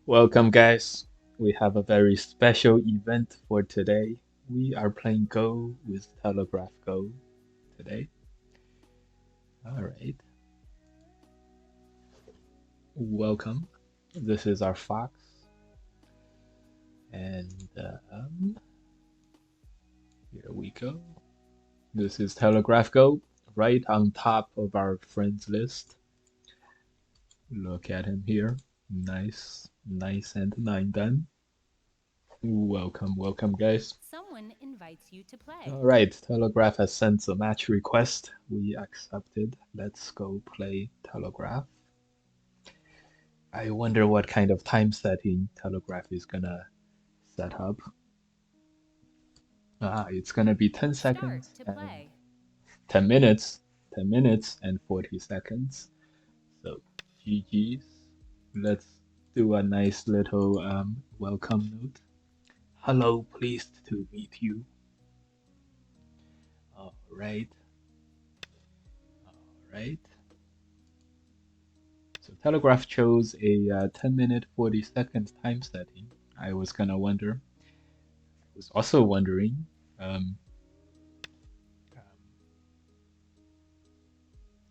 Welcome, guys. We have a very special event for today. We are playing Go with Telegraphgo today. All right. Welcome. This is our Fox, and here we go. This is Telegraphgo, right on top of our friends list. Look at him here. Nice, nice, and nine done. Welcome, guys. Someone invites you to play. All right, Telegraph has sent a match request. We accepted. Let's go play Telegraph. I wonder what kind of time setting Telegraph is gonna set up. It's gonna be 10 Start seconds to and play. 10 minutes, 10 minutes and 40 seconds. So GG's. Let's do a nice little welcome note. Hello, pleased to meet you. All right, all right. So Telegraph chose a 10 minute 40-second time setting. I was gonna wonder, was also wondering, um, um,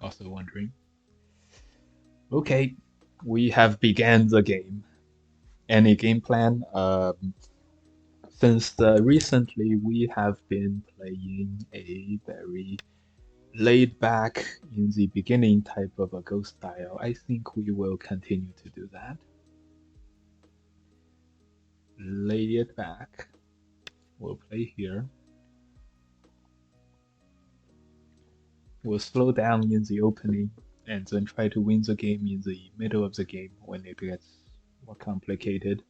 also wondering. Okay, we have began the game. Any game plan? Since recently we have been playing a very laid back in the beginning type of a Go style. I think we will continue to do that. Lay it back. We'll play here. Will slow down in the opening and then try to win the game in the middle of the game when it gets more complicated.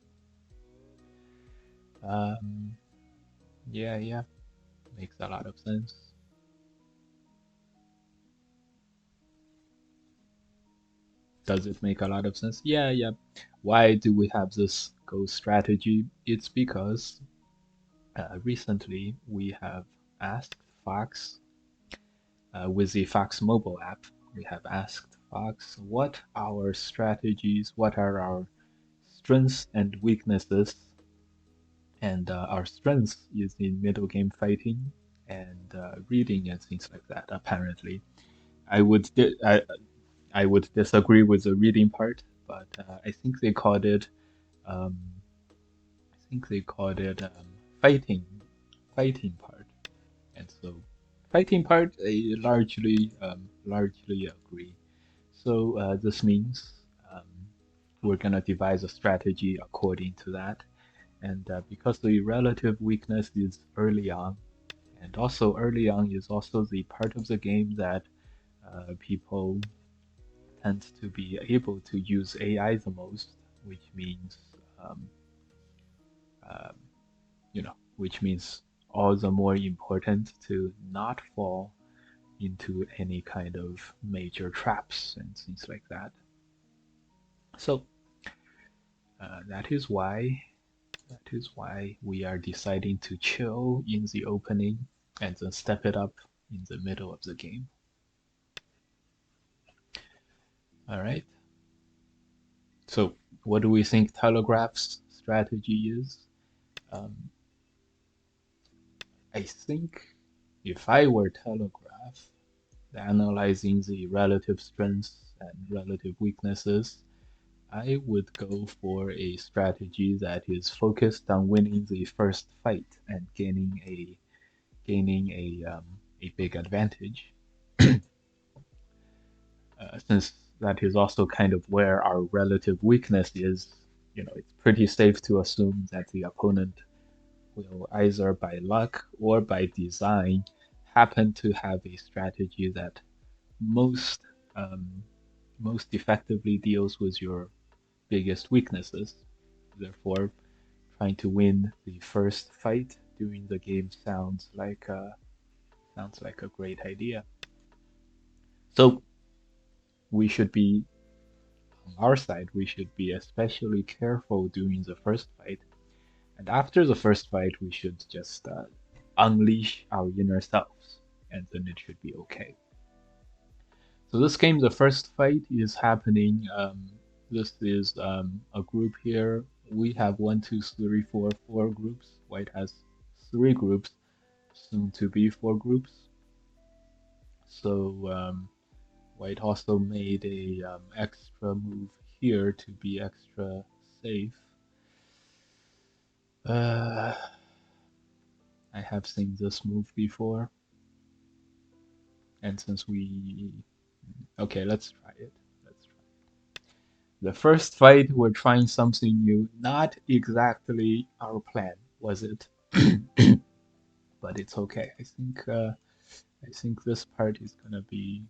Um, yeah, makes a lot of sense. Does it make a lot of sense? Yeah. Why do we have this Go strategy? It's because recently we have asked Fox with the Fox mobile app, we have asked Fox what our strategies, what are our strengths and weaknesses. And our strengths is in middle game fighting and reading and things like that. Apparently, I would di- I would disagree with the reading part, but I think they called it um, fighting part. And so fighting part, I largely agree. So this means um, we're gonna devise a strategy according to that. And because the relative weakness is early on, and also early on is also the part of the game that people tend to be able to use AI the most, which means, um, um, which means all the more important to not fall into any kind of major traps and things like that. So that is why we are deciding to chill in the opening and then step it up in the middle of the game. All right. So, what do we think Telegraph's strategy is? Um, I think if I were Telegraph, analyzing the relative strengths and relative weaknesses, I would go for a strategy that is focused on winning the first fight and gaining a big advantage. Since that is also kind of where our relative weakness is, it's pretty safe to assume that the opponent will either by luck or by design happen to have a strategy that most um, most effectively deals with your biggest weaknesses. Therefore, trying to win the first fight during the game sounds like a great idea. So we should be on our side. We should be especially careful during the first fight, and after the first fight, we should just unleash our inner selves, and then it should be okay. So this game, the first fight is happening. This is a group here. We have one, two, three, four groups. White has three groups, soon to be four groups. So White also made a extra move here to be extra safe. Uh, I have seen this move before, and since we okay, let's try it. Let's try. The first fight, we're trying something new. Not exactly our plan, was it? But it's okay. I think this part is gonna be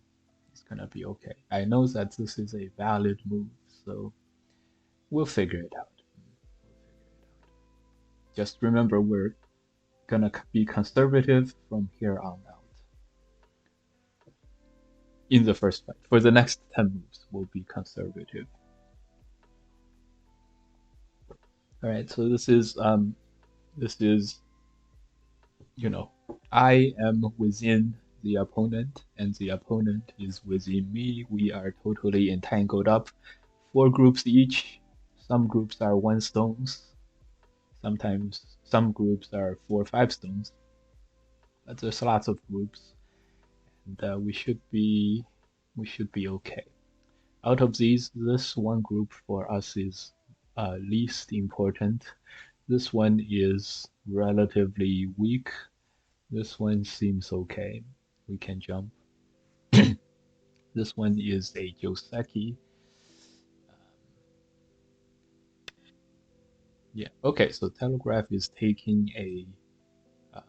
okay. I know that this is a valid move, so we'll figure it out. We'll figure it out. Just remember, we're gonna be conservative from here on out. In the first fight, for the next 10 moves, we'll be conservative. All right. So this is you know, I am within the opponent and the opponent is within me. We are totally entangled up. Four groups each. Some groups are one stones. Sometimes some groups are 4 or 5 stones. But there's lots of groups, and we should be okay. Out of these, this one group for us is least important. This one is relatively weak. This one seems okay. We can jump. This one is a Joseki. Yeah. Okay. So Telegraph is taking a um,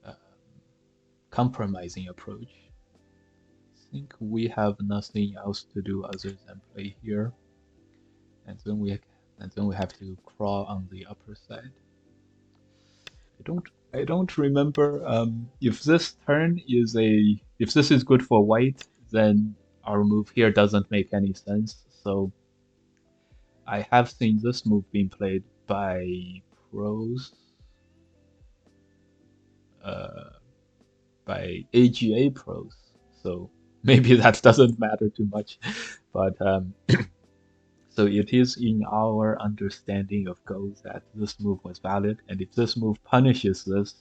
um, compromising approach. I think we have nothing else to do other than play here, and then we have to crawl on the upper side. I don't remember if this turn is a if this is good for white, then our move here doesn't make any sense. So I have seen this move being played by pros, uh, by AGA pros. So maybe that doesn't matter too much, but so it is in our understanding of Go that this move was valid, and if this move punishes this,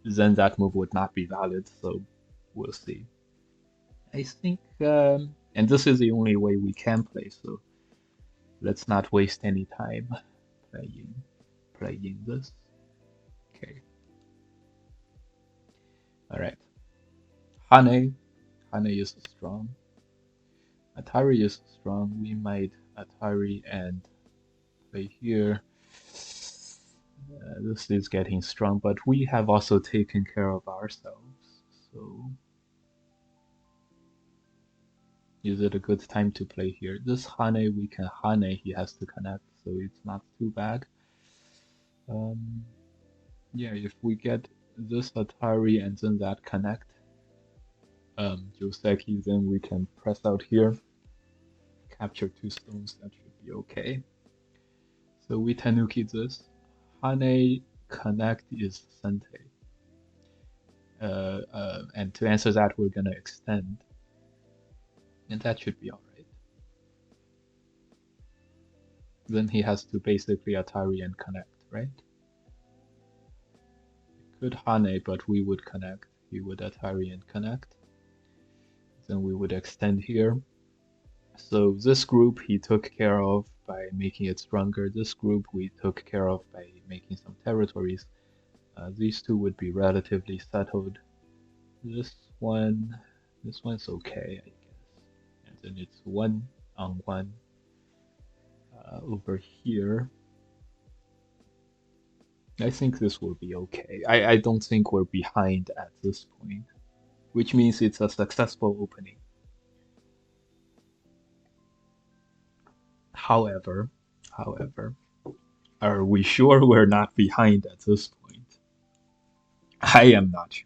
then that move would not be valid. So we'll see. I think, and this is the only way we can play. So let's not waste any time playing this. Okay. All right. Hane. Hane is strong. Atari is strong. We might Atari and play here. This is getting strong, but we have also taken care of ourselves. So is it a good time to play here? This Hane, we can Hane, he has to connect, so it's not too bad. Um, yeah, if we get this Atari and then that connect, Joseki, then we can press out here, capture 2 stones, that should be okay. So we Tanuki this. Hane connect is Sente. And to answer that, we're gonna extend, and that should be alright. Then he has to basically Atari and connect, right? Could Hane, but we would connect. He would Atari and connect. Then we would extend here. So this group he took care of by making it stronger. This group we took care of by making some territories. These two would be relatively settled. This one, this one's okay, I guess. And then it's 1 on 1 over here. I think this will be okay. I don't think we're behind at this point, which means it's a successful opening. However, however, are we sure we're not behind at this point? I am not sure.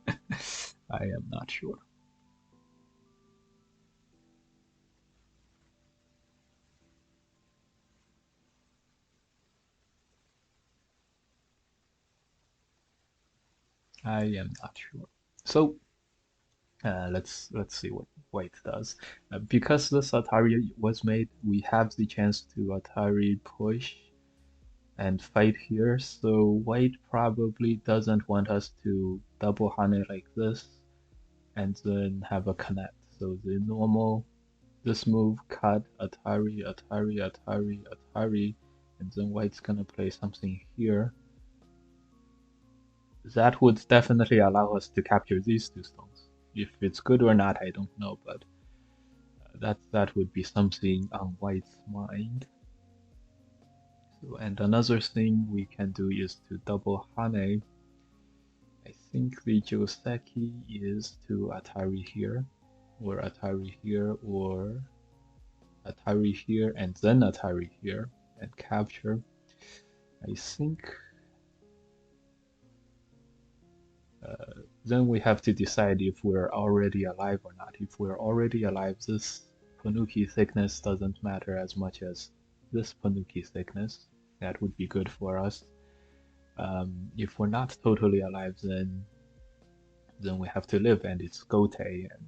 I am not sure. I am not sure. So Let's see what white does. Because this Atari was made, we have the chance to Atari push and fight here. So white probably doesn't want us to double Hane like this and then have a connect. So the normal this move cut Atari, Atari, Atari, Atari, and then white's gonna play something here. That would definitely allow us to capture these two stones. If it's good or not, I don't know, but that would be something on white's mind. So, and another thing we can do is to double Hane. I think the Joseki is to Atari here, or Atari here, or Atari here, and then Atari here, and capture. I think then we have to decide if we're already alive or not. If we're already alive, this Panuki thickness doesn't matter as much as this Panuki thickness. That would be good for us. If we're not totally alive, then we have to live, and it's Gote, and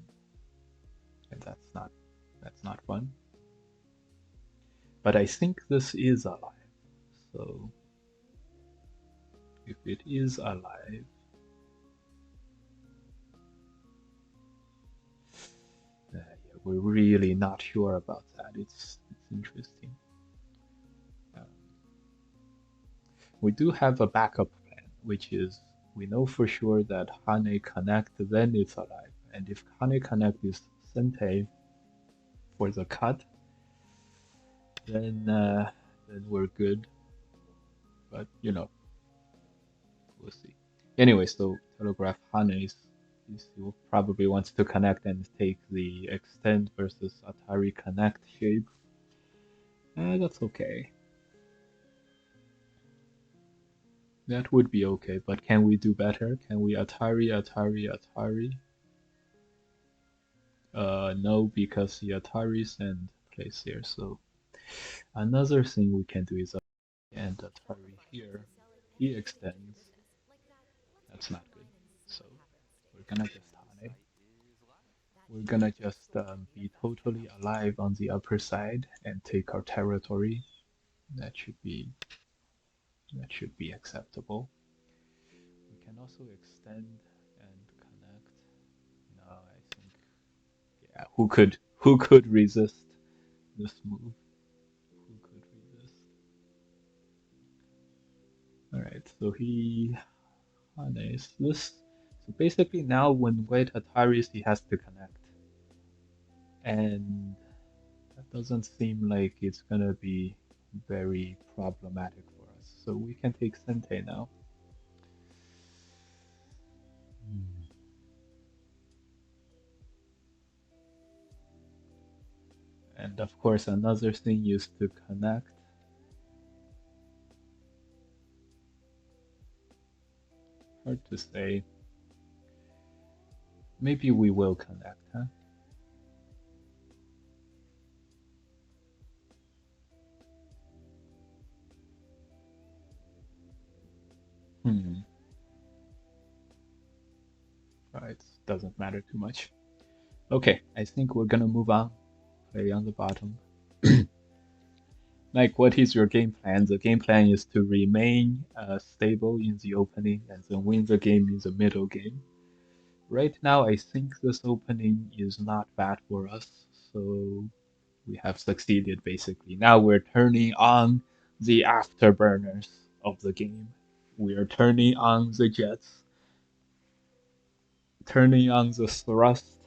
that's not fun. But I think this is alive. So if it is alive, yeah, we're really not sure about that. It's interesting. Um, we do have a backup plan, which is we know for sure that Hane Connect, then it's alive. And if Hane Connect is Sente for the cut, then we're good. But we'll see. Anyway, so Telegraph Hane is who probably wants to connect and take the extend versus Atari Connect shape. That's okay. That would be okay, but can we do better? Can we Atari, Atari, Atari? No, because the Atari send place here. So another thing we can do is and Atari here. He extends. That's not good. So we're gonna just Hane. We're gonna just be totally alive on the upper side and take our territory. That should be that should be acceptable. We can also extend and connect. No, I think yeah. Who could resist this move? Who could resist? All right, so he harness this. So basically now when white Ataris he has to connect, and that doesn't seem like it's gonna be very problematic for us. So we can take Sente now. Hmm. And of course, another thing is to connect. Hard to say. Maybe we will connect, huh? Hmm. Right, doesn't matter too much. Okay, I think we're gonna move on. Play on the bottom. Like, what is your game plan? The game plan is to remain stable in the opening and then win the game in the middle game. Right now, I think this opening is not bad for us, so we have succeeded basically. Now we're turning on the afterburners of the game. We are turning on the jets, turning on the thrust,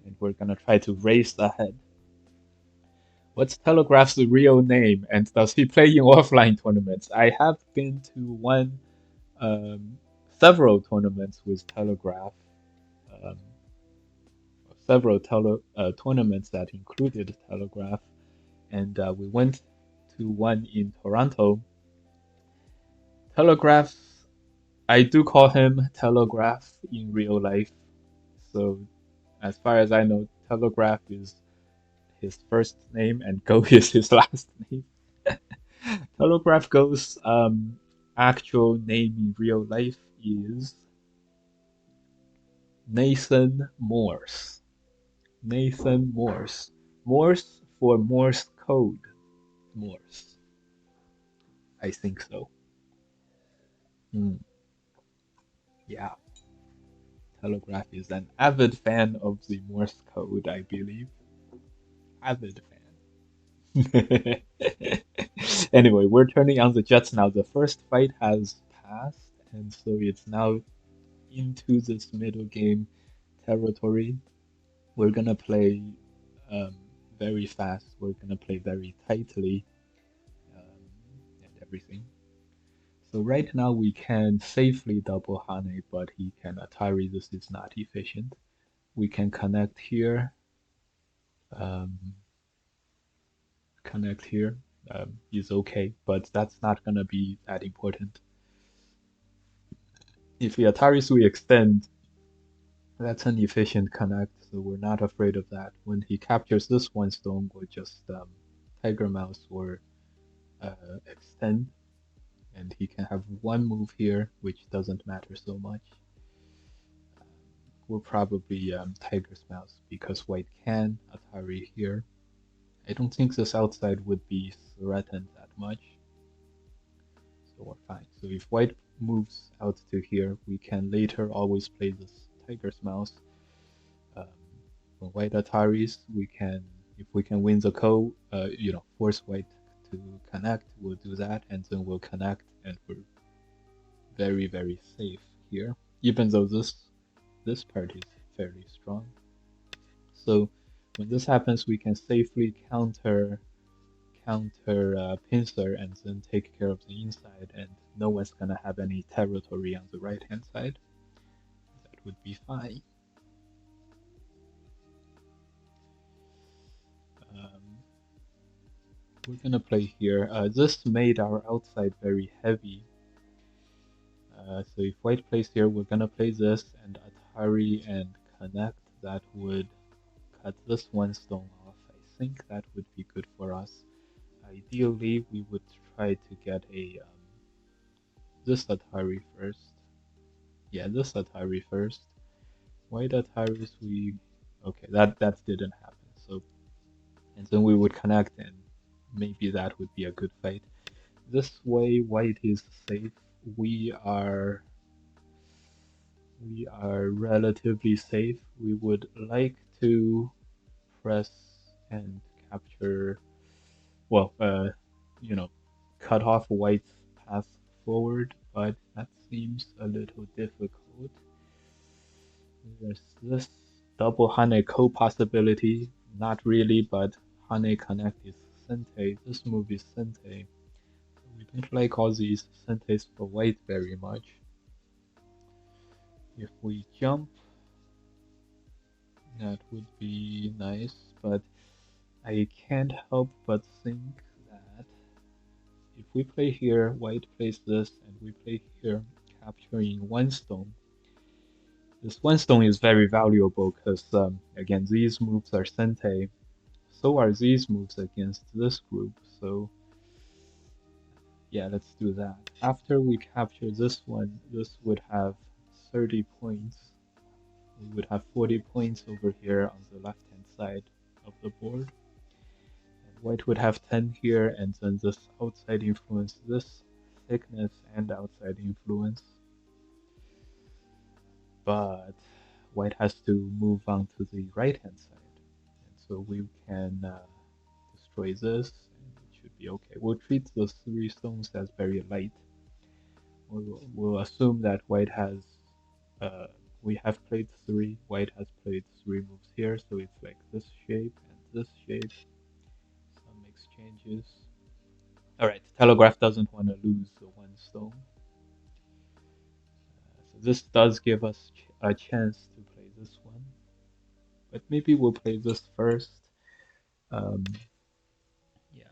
and we're gonna try to race ahead. What's Telegraph's real name, and does he play in offline tournaments? I have been to um, several tournaments with Telegraph, um, several tournaments that included Telegraph, and we went to one in Toronto. Telegraph, I do call him Telegraph in real life, so as far as I know, Telegraph is his first name and Go is his last name. Telegraphgo's actual name in real life is Nathan Morse. Nathan Morse. Morse for Morse code. Morse. I think so. Hmm. Yeah. Telegraph is an avid fan of the Morse code, I believe. Avid fan. Anyway, we're turning on the Jets now. The first fight has passed, and so it's now into this middle game territory. We're gonna play um, very fast. We're gonna play very tightly and everything. So right now we can safely double Hane, but he can Atari. This is not efficient. We can connect here. Um, connect here is okay, but that's not gonna be that important. If the Ataris we extend, that's an efficient connect, so we're not afraid of that. When he captures this one stone, we'll just Tiger Mouse or extend, and he can have one move here, which doesn't matter so much. We'll probably Tiger's Mouse because white can Atari here. I don't think this outside would be threatened that much, so we're fine. So if white moves out to here, we can later always play this Tiger's Mouse. Um, for white Ataris, we can, if we can win the ko, force white to connect, we'll do that, and then we'll connect, and we're very, very safe here, even though this part is fairly strong. So when this happens, we can safely counter pincer and then take care of the inside, and no one's gonna have any territory on the right hand side. That would be fine. Um, we're gonna play here. This made our outside very heavy. So if white plays here, we're gonna play this and Atari and connect. That would cut this one stone off. I think that would be good for us. Ideally, we would try to get a this Atari first. Yeah, this Atari first. White Ataris, we okay. That didn't happen. So and then we would connect, and maybe that would be a good fight. This way, white is safe. We are we are relatively safe. We would like to press and capture, well, you know, cut off white's path forward, but that seems a little difficult. There's this double Hane Ko possibility. Not really, but Hane Connect is Sente. This move is Sente. We don't like all these Sentes for white very much. If we jump, that would be nice, but I can't help but think that if we play here, white plays this, and we play here, capturing one stone. This one stone is very valuable because, again, these moves are Sente. So are these moves against this group, so yeah, let's do that. After we capture this one, this would have 30 points. We would have 40 points over here on the left hand side of the board. And white would have 10 here, and then this outside influence, this thickness and outside influence. But white has to move on to the right hand side. And so we can destroy this, and it should be okay. We'll treat those three stones as very light. We'll assume that white has, we have played three, white has played three moves here, so it's like this shape and this shape, some exchanges. Alright, Telegraph doesn't want to lose the one stone. So this does give us a chance to play this one. But maybe we'll play this first. Um, yeah,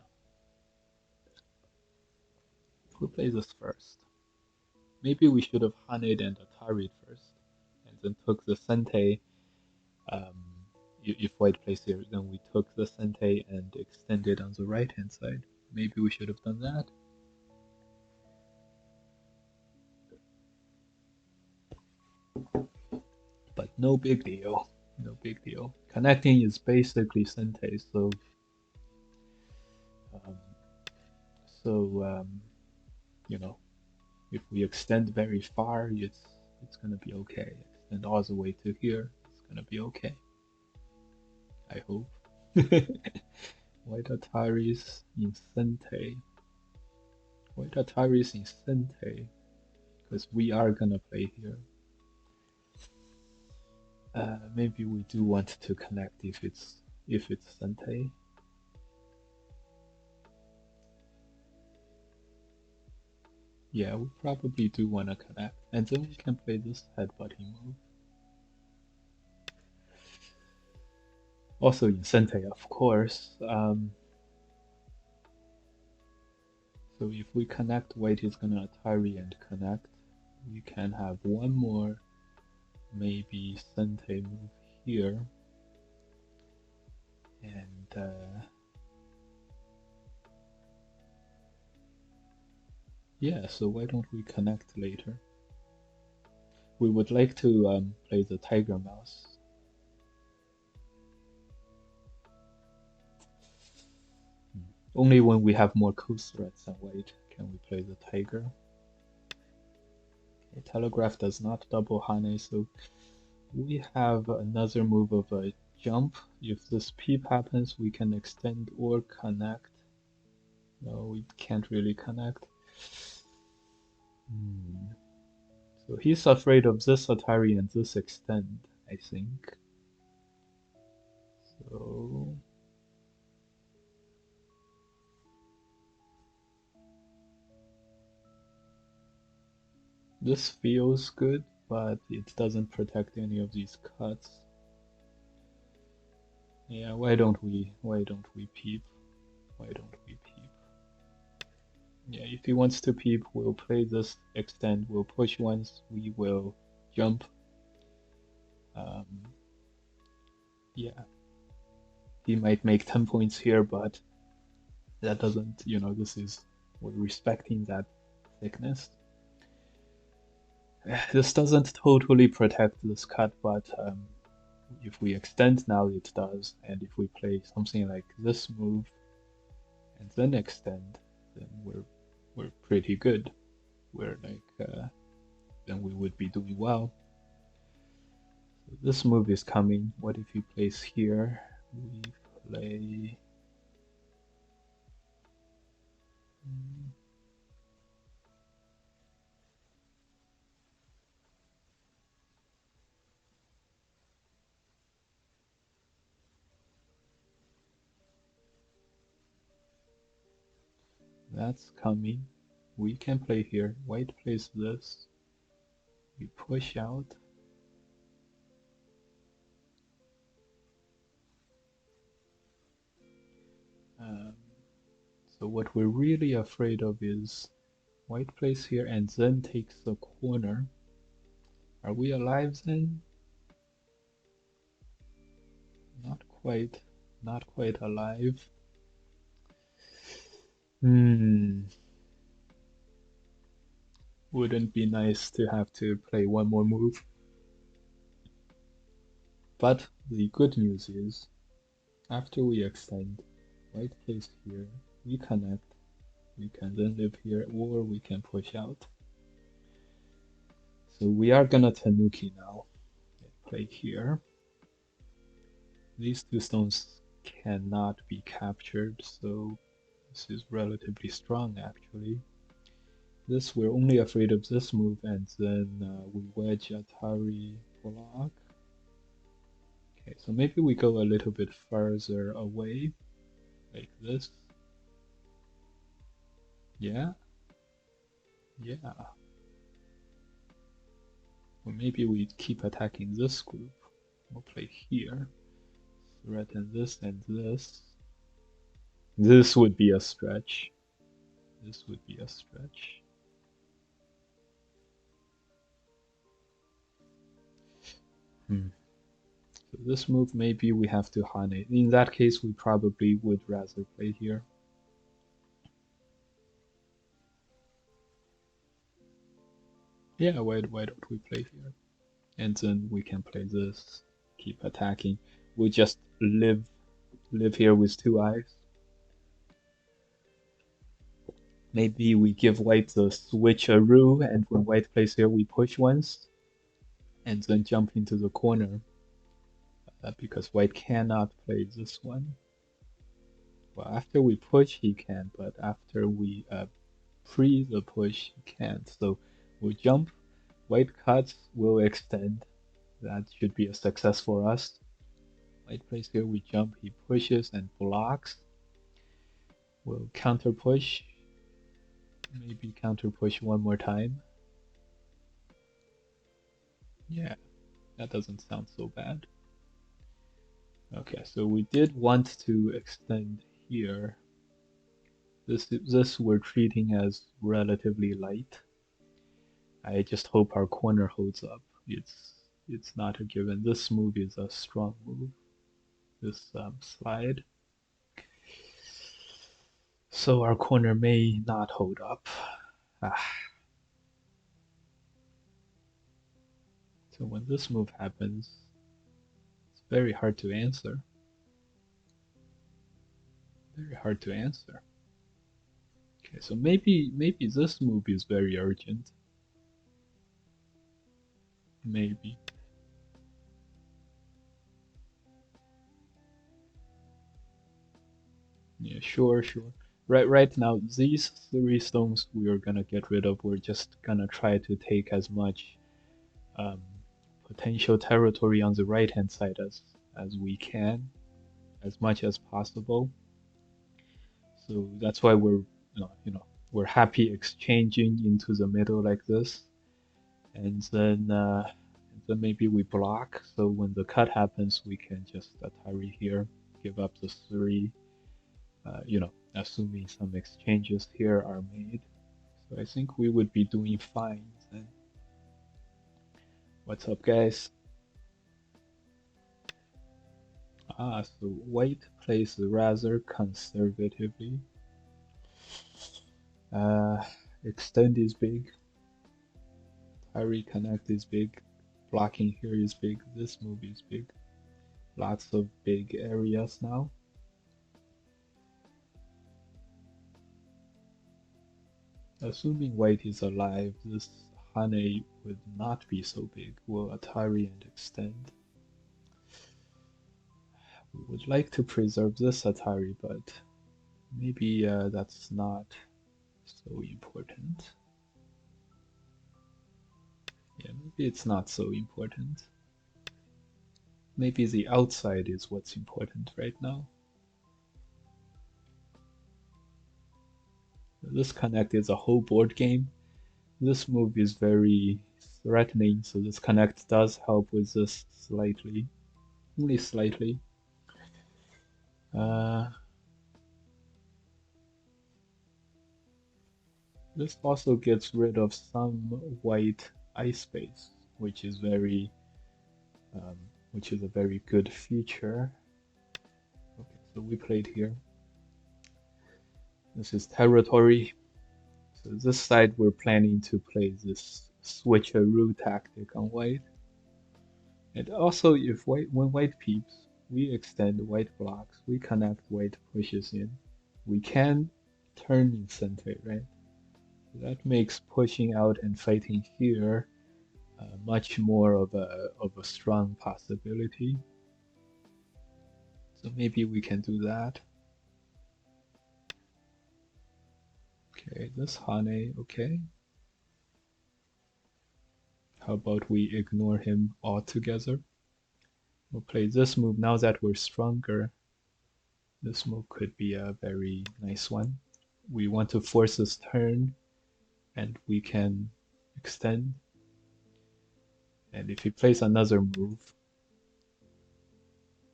we'll play this first. Maybe we should have Haned and Atari'd first, and then took the Sente. Um, if white plays here, then we took the Sente and extended on the right hand side. Maybe we should have done that. But No big deal. No big deal. Connecting is basically sente, um, so you know, if we extend very far, it's gonna be okay. Extend all the way to here, it's gonna be okay. I hope. White Ataris in sente. White Ataris in sente, because we are gonna play here. Maybe we do want to connect if it's sente. Yeah, we probably do want to connect, and then we can play this headbutting move. Also in sente, of course. So if we connect, white is gonna Atari and connect. We can have one more, maybe sente move here, and yeah. So why don't we connect later? We would like to play the tiger mouse. Only when we have more coast threats than white can we play the tiger. Okay, Telegraph does not double Hane, so we have another move of a jump. If this peep happens, we can extend or connect. No, we can't really connect. Hmm. So he's afraid of this Atari and this extend, I think. So this feels good, but it doesn't protect any of these cuts. Yeah, why don't we peep? Why don't we peep? Yeah, if he wants to peep, we'll play this extend, we'll push once, we will jump. Um, yeah, he might make 10 points here, but that doesn't, we're respecting that thickness. This doesn't totally protect this cut, but if we extend now, it does. And if we play something like this move and then extend, then we're pretty good. We're like then we would be doing well. So this move is coming. What if he plays here? We play. That's coming. We can play here. White plays this. We push out. Um, so what we're really afraid of is white plays here and then takes the corner. Are we alive then? Not quite. Not quite alive. Hmm. Wouldn't be nice to have to play one more move. But the good news is, after we extend, white plays here, we connect, we can then live here, or we can push out. So we are gonna Tanuki now. Play here. These two stones cannot be captured, so this is relatively strong actually. This, we're only afraid of this move, and then we wedge Atari block. Okay, so maybe we go a little bit further away, like this. Yeah, yeah. Or maybe we keep attacking this group. We'll play here. Threaten this and this. This would be a stretch. This would be a stretch. Hmm. So this move, maybe we have to Hane. In that case, we probably would rather play here. Yeah, why don't we play here? And then we can play this, keep attacking. We'll just live here with two eyes. Maybe we give white the switcheroo, and when white plays here, we push once, and then jump into the corner, because white cannot play this one. Well, after we push, he can, but after we pre the push, he can't. So we'll jump, white cuts, will extend. That should be a success for us. White plays here, we jump, he pushes and blocks. We'll counter push, maybe counter push one more time. Yeah, that doesn't sound so bad. Okay, so we did want to extend here. This we're treating as relatively light. I just hope our corner holds up. It's not a given. This move is a strong move. This slide. So our corner may not hold up. Ah. So when this move happens, it's very hard to answer. Very hard to answer. Okay, so maybe this move is very urgent. Maybe. Yeah, sure, sure. Right now, these three stones we are gonna get rid of. We're just gonna try to take as much um, potential territory on the right hand side as we can, as much as possible. So that's why we're happy exchanging into the middle like this, and then maybe we block. So when the cut happens, we can just Atari here, give up the three. Assuming some exchanges here are made. So I think we would be doing fine then. What's up, guys? So white plays rather conservatively. Uh, extend is big. Reconnect is big. Blocking here is big. This move is big. Lots of big areas now. Assuming white is alive, this Hane would not be so big. Will Atari and extend? We would like to preserve this Atari, but maybe that's not so important. Yeah, maybe it's not so important. Maybe the outside is what's important right now. This connect is a whole board game. This move is very threatening, so this connect does help with this slightly. Only slightly. This also gets rid of some white ice space, which is um, which is a very good feature. Okay, so we played here. This is territory. So this side we're planning to play this switcheroo tactic on white. And also if when white peeps, we extend white blocks, we connect white pushes in. We can turn incessant, right? That makes pushing out and fighting here much more of a strong possibility. So maybe we can do that. Okay, this Hane, okay. How about we ignore him altogether? We'll play this move now that we're stronger. This move could be a very nice one. We want to force this turn, and we can extend. And if he plays another move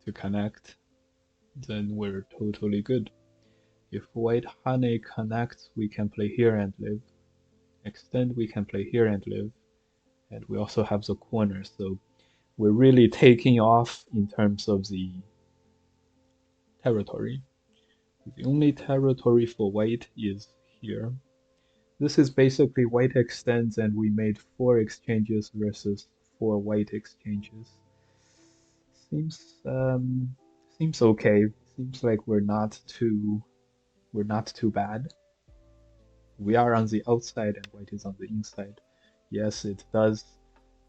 to connect, then we're totally good. If white Hane connects, we can play here and live. Extend, we can play here and live. And we also have the corner, so we're really taking off in terms of the territory. The only territory for white is here. This is basically white extends and we made 4 exchanges versus before white exchanges. Seems seems okay. Seems like we're not too bad. We are on the outside and white is on the inside. Yes, it does.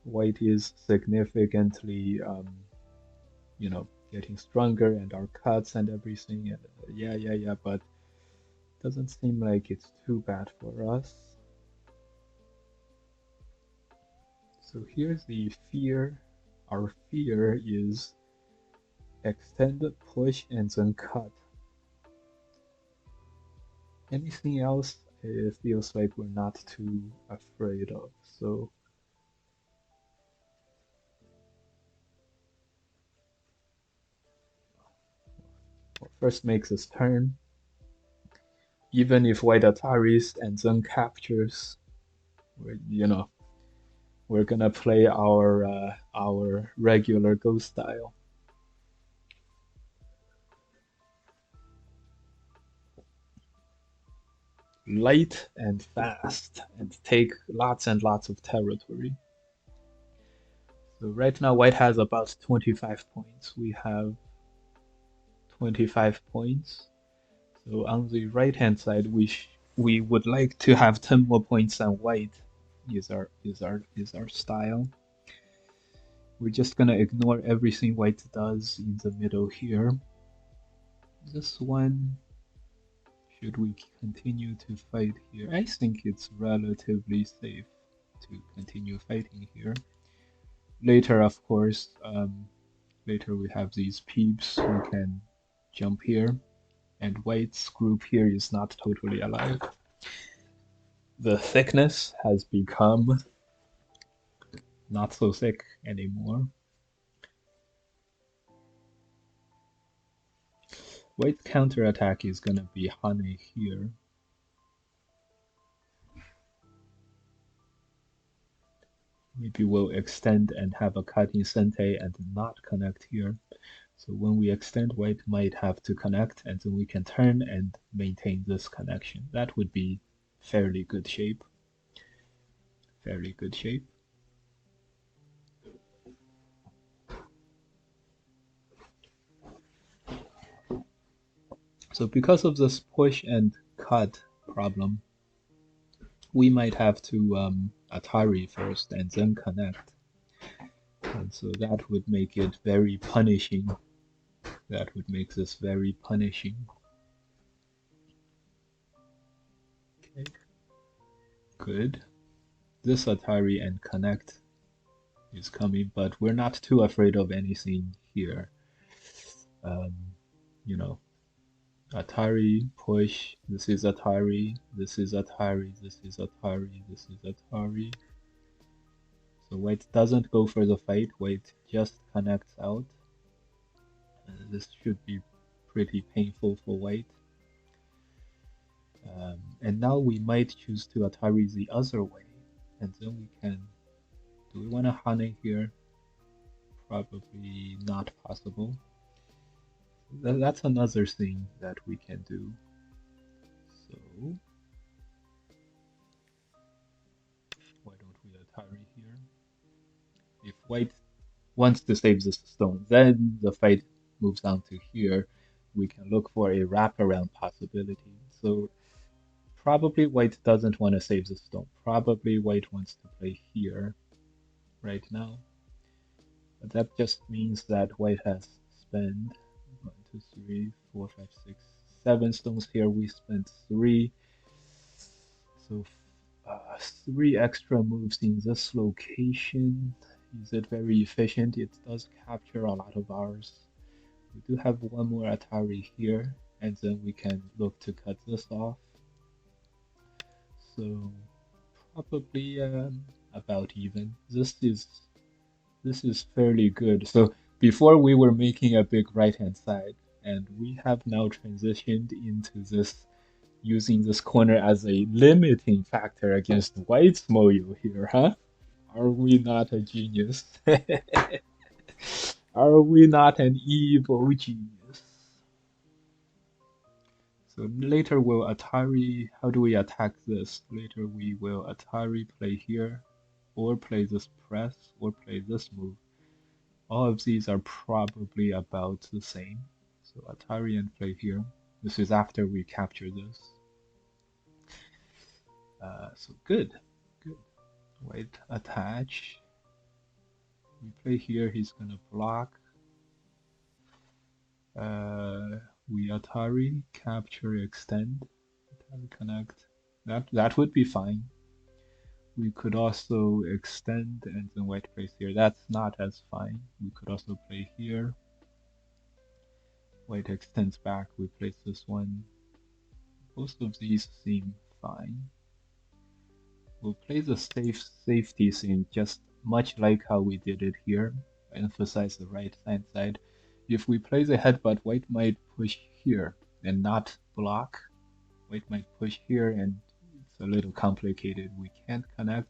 White is significantly getting stronger and our cuts and everything. And, yeah, but doesn't seem like it's too bad for us. So here's the fear. Our fear is extend, push, and then cut. Anything else, it feels like we're not too afraid of. So first makes us turn, even if white Ataris and then captures. We're gonna play our regular Go style. Light and fast and take lots and lots of territory. So right now white has about 25 points. We have 25 points. So on the right hand side we would like to have 10 more points than white is our style. We're just gonna ignore everything white does in the middle here. This one, should we continue to fight here? I think it's relatively safe to continue fighting here. Later, of course, later we have these peeps who can jump here, and white's group here is not totally alive. The thickness has become not so thick anymore. White's counterattack is gonna be Hane here. Maybe we'll extend and have a cut in Sente and not connect here. So when we extend, white might have to connect, and then we can turn and maintain this connection. That would be fairly good shape. Fairly good shape. So because of this push and cut problem, we might have to Atari first and then connect. And so that would make it very punishing. That would make this very punishing. Okay. Good. This Atari and connect is coming, but we're not too afraid of anything here. Um, you know, Atari, push, this is Atari, this is Atari, this is Atari, this is Atari. So white doesn't go for the fight, white just connects out. This should be pretty painful for white. And now we might choose to Atari the other way, and then we can. Do we want to Hane here? Probably not possible. That's another thing that we can do. So why don't we Atari here? If white wants to save this stone, then the fight moves on to here. We can look for a wraparound possibility. So probably white doesn't want to save the stone. Probably white wants to play here right now. But that just means that white has spent 1, 2, 3, 4, 5, 6, 7 stones here. We spent 3. So 3 extra moves in this location. Is it very efficient? It does capture a lot of ours. We do have one more Atari here, and then we can look to cut this off. So probably about even. This is fairly good. So before we were making a big right hand side, and we have now transitioned into this using this corner as a limiting factor against white's Moyo here, huh? Are we not a genius? Are we not an evil genius? So later we'll Atari. How do we attack this? Later we will Atari play here. or play this press, or play this move. All of these are probably about the same. So Atarian play here. This is after we capture this. So good, good. White attach. We play here, he's gonna block. We Atari, capture, extend. Atari connect. That would be fine. We could also extend and then white plays here. That's not as fine. We could also play here. White extends back, we place this one. Most of these seem fine. We'll play the safety scene just much like how we did it here. Emphasize the right hand side. If we play the headbutt, white might push here and not block. White might push here and it's a little complicated. We can't connect.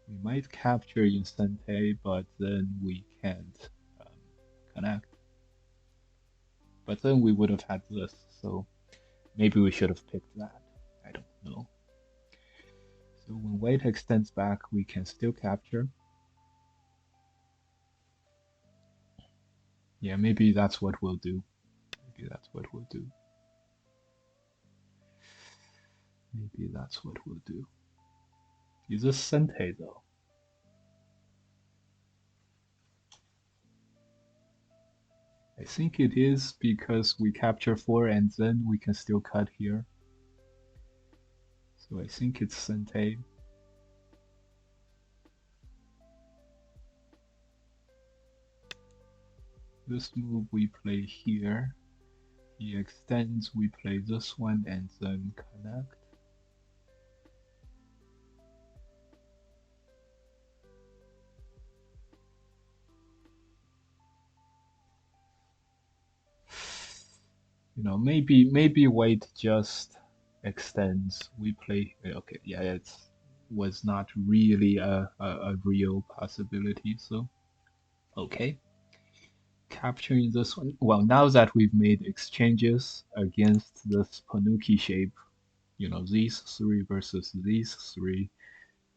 We might capture Instantay, but then we can't connect. But then we would have had this, so maybe we should have picked that. I don't know. So when white extends back, we can still capture. Yeah, maybe that's what we'll do. Maybe that's what we'll do. Maybe that's what we'll do. Is this Sente though? I think it is because we capture 4 and then we can still cut here. So I think it's Sente. This move we play here. He extends, we play this one and then connect. You know, maybe white just extends. We play okay, yeah, it was not really a real possibility, so okay. Capturing this one. Well, now that we've made exchanges against this Panuki shape, you know, these three versus these three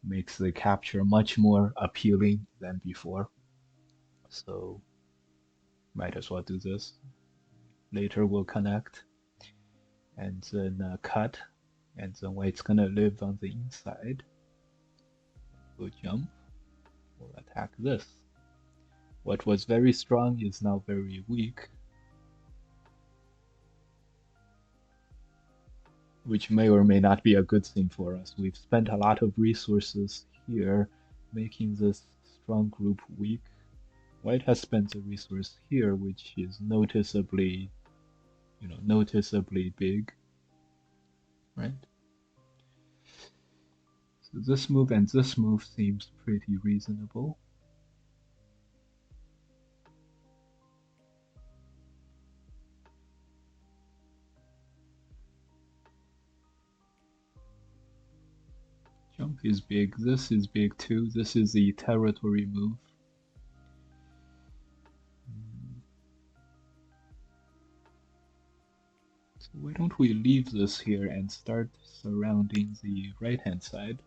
makes the capture much more appealing than before. So might as well do this. Later we'll connect and then cut, and then white's gonna live on the inside. We'll jump, we'll attack this. What was very strong is now very weak, which may or may not be a good thing for us. We've spent a lot of resources here making this strong group weak. White has spent a resource here, which is noticeably, you know, noticeably big, right? So this move and this move seems pretty reasonable. Jump is big, this is big too, this is the territory move. So why don't we leave this here and start surrounding the right hand side?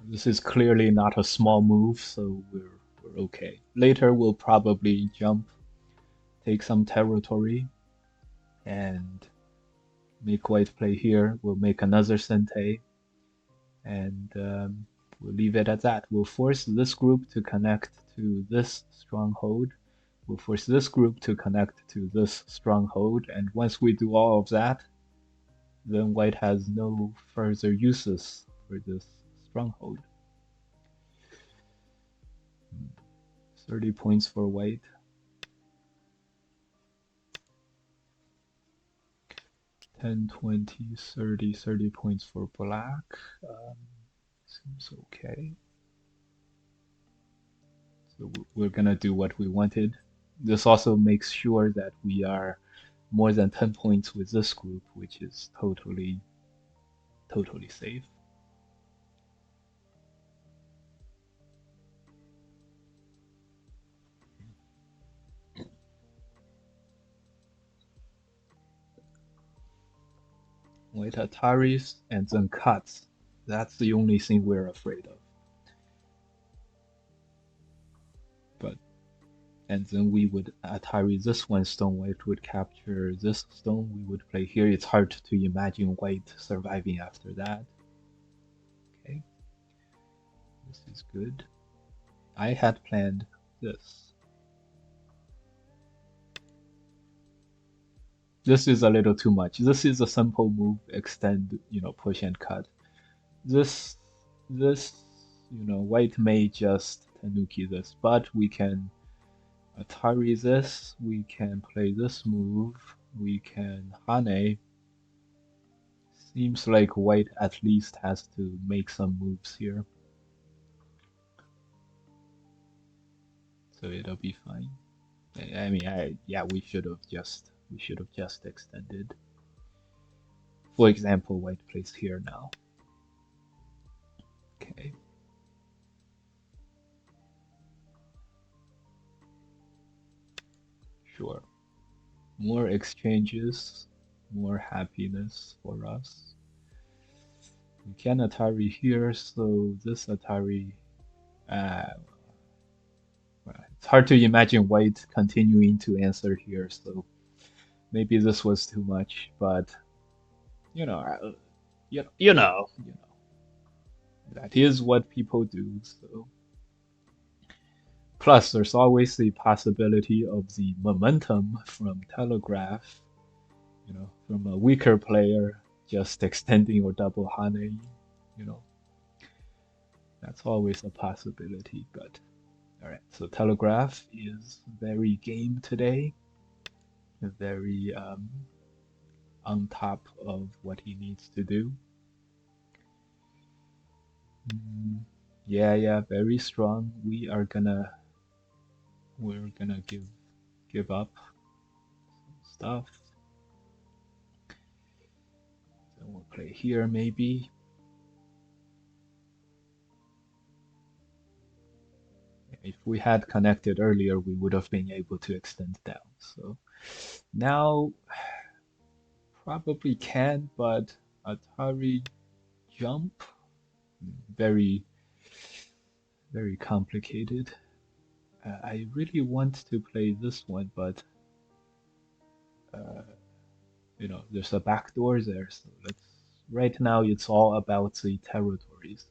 This is clearly not a small move, so we're okay. Later we'll probably jump, take some territory, and make white play here. We'll make another Sente, and we'll leave it at that. We'll force this group to connect to this stronghold. We'll force this group to connect to this stronghold, and once we do all of that, then white has no further uses for this stronghold. 30 points for white. 10, 20, 30, 30 points for black. Seems okay. So we're gonna do what we wanted. This also makes sure that we are more than 10 points with this group, which is totally safe. White Ataris and then cuts. That's the only thing we're afraid of. But and then we would Atari this one stone. White would capture this stone. We would play here. It's hard to imagine white surviving after that. Okay, this is good. I had planned this. This is a little too much. This is a simple move, extend, push and cut. This, this, white may just tanuki this, but we can Atari this, we can play this move, we can Hane. Seems like white at least has to make some moves here. So it'll be fine. I mean, yeah, we should have just extended. For example, white plays here now. Okay. Sure. More exchanges, more happiness for us. We can Atari here, so this Atari, uh, well, it's hard to imagine white continuing to answer here, so maybe this was too much, but you know, that is what people do, so. Plus, there's always the possibility of the momentum from Telegraph, from a weaker player just extending or double Hane, you know, that's always a possibility. But all right, so Telegraph is very game today, very on top of what he needs to do. Mm, yeah, very strong. We're gonna give up stuff. So we'll play here maybe. If we had connected earlier, we would have been able to extend down. So now probably can, but Atari jump, very, very complicated. I really want to play this one, but uh, there's a back door there. So let's. Right now, it's all about the territories.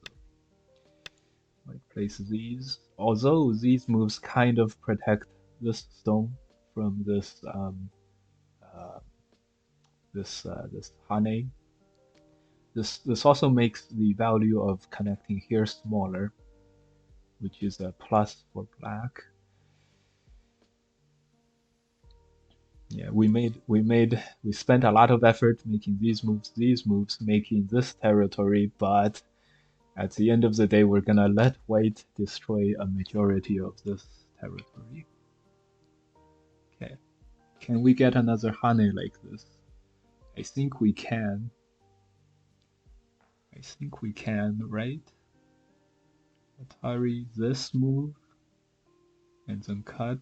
So I place these. Although these moves kind of protect this stone from uh, this Hane. This also makes the value of connecting here smaller, which is a plus for black. Yeah, we spent a lot of effort making these moves, making this territory, but at the end of the day, we're gonna let white destroy a majority of this territory. Okay, can we get another Hane like this? I think we can. I think we can, right? Atari this move and then cut.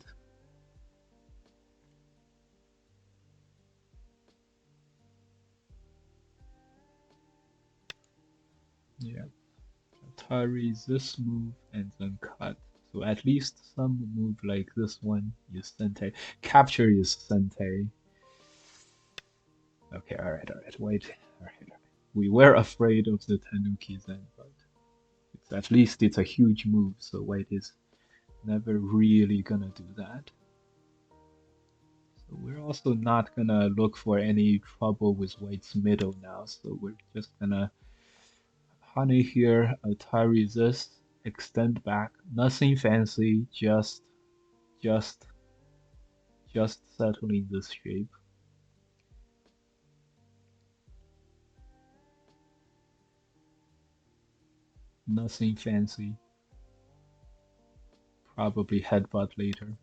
Yeah, Atari this move and then cut. So at least some move like this one is Sente. Capture is Sente. Okay, alright, wait. Alright. We were afraid of the Tanuki then, but at least it's a huge move, so white is never really gonna do that. So we're also not gonna look for any trouble with white's middle now, so we're just gonna Honey here, Atari this, extend back, nothing fancy, just, just settling this shape. Nothing fancy. Probably headbutt later.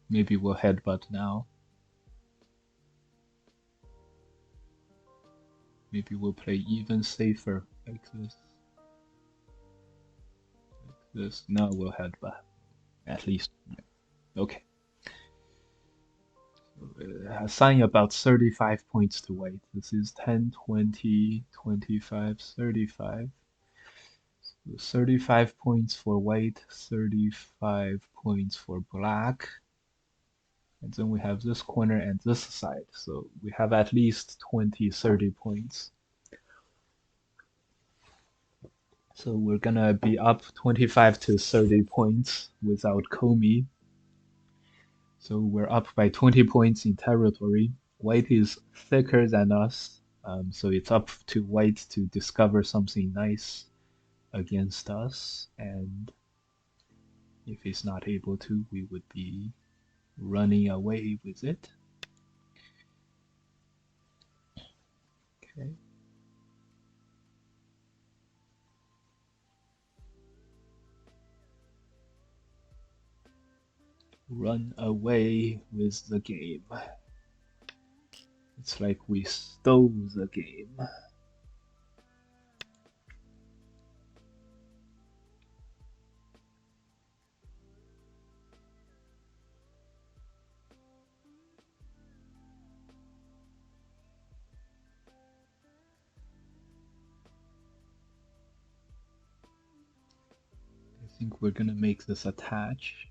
Maybe we'll headbutt now. Maybe we'll play even safer like this. Like this. Now we'll headbutt. At least. Yeah. Okay. Assign about 35 points to white. This is 10, 20, 25, 35. So 35 points for white, 35 points for black. And then we have this corner and this side. So we have at least 20, 30 points. So we're gonna be up 25 to 30 points without Komi. So we're up by 20 points in territory. White is thicker than us, so it's up to white to discover something nice against us. And if he's not able to, we would be running away with it. Okay. Run away with the game. It's like we stole the game. I think we're gonna make this attach.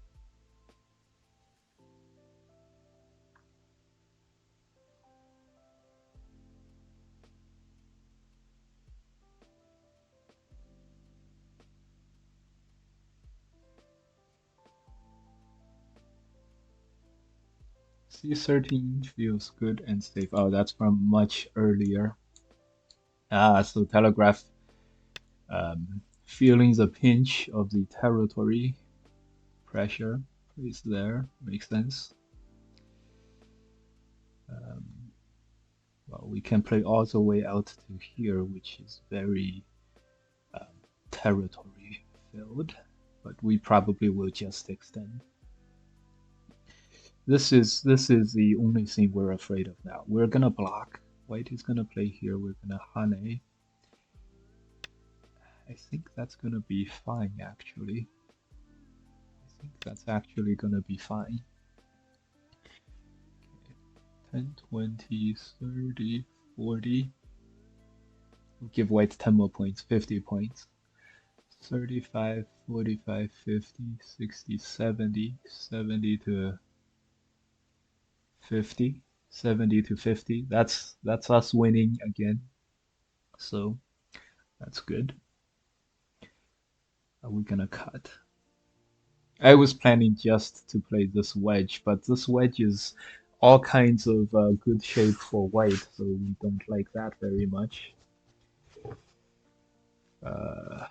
C13 feels good and safe. Oh, that's from much earlier. Ah, so Telegraph feeling the pinch of the territory pressure is there. Makes sense. Um, well, we can play all the way out to here, which is very um, territory filled, but we probably will just extend. This is the only thing we're afraid of now. We're gonna block. White is gonna play here. We're gonna Hane. I think that's gonna be fine actually. I think that's actually gonna be fine. Okay. 10, 20, 30, 40. We'll give white 10 more points, 50 points. 35, 45, 50, 60, 70, 70 to 50, 70 to 50. That's us winning again. So that's good. Are we gonna cut? I was planning just to play this wedge, but this wedge is all kinds of good shape for white, so we don't like that very much. Uh,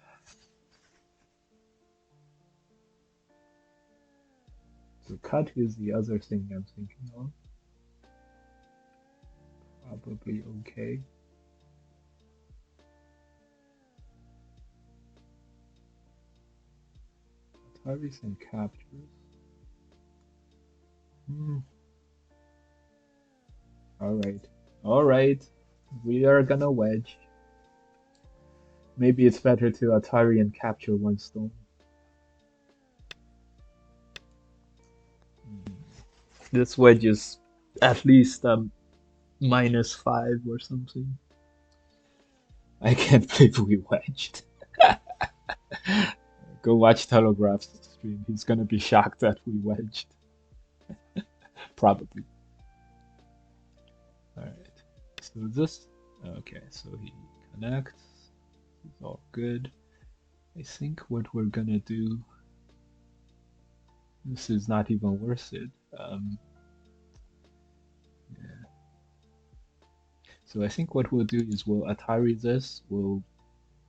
so cut is the other thing I'm thinking of. Probably okay. Ataris and captures. Hmm. Alright. Alright. We are gonna wedge. Maybe it's better to Atari and capture one stone. Hmm. This wedge is at least -5 or something. I can't believe we wedged. Go watch Telegraph's stream. He's gonna be shocked that we wedged. Probably. Alright. So this. Okay, so he connects. It's all good. I think what we're gonna do. This is not even worth it. Yeah. So I think what we'll do is we'll Atari this. We'll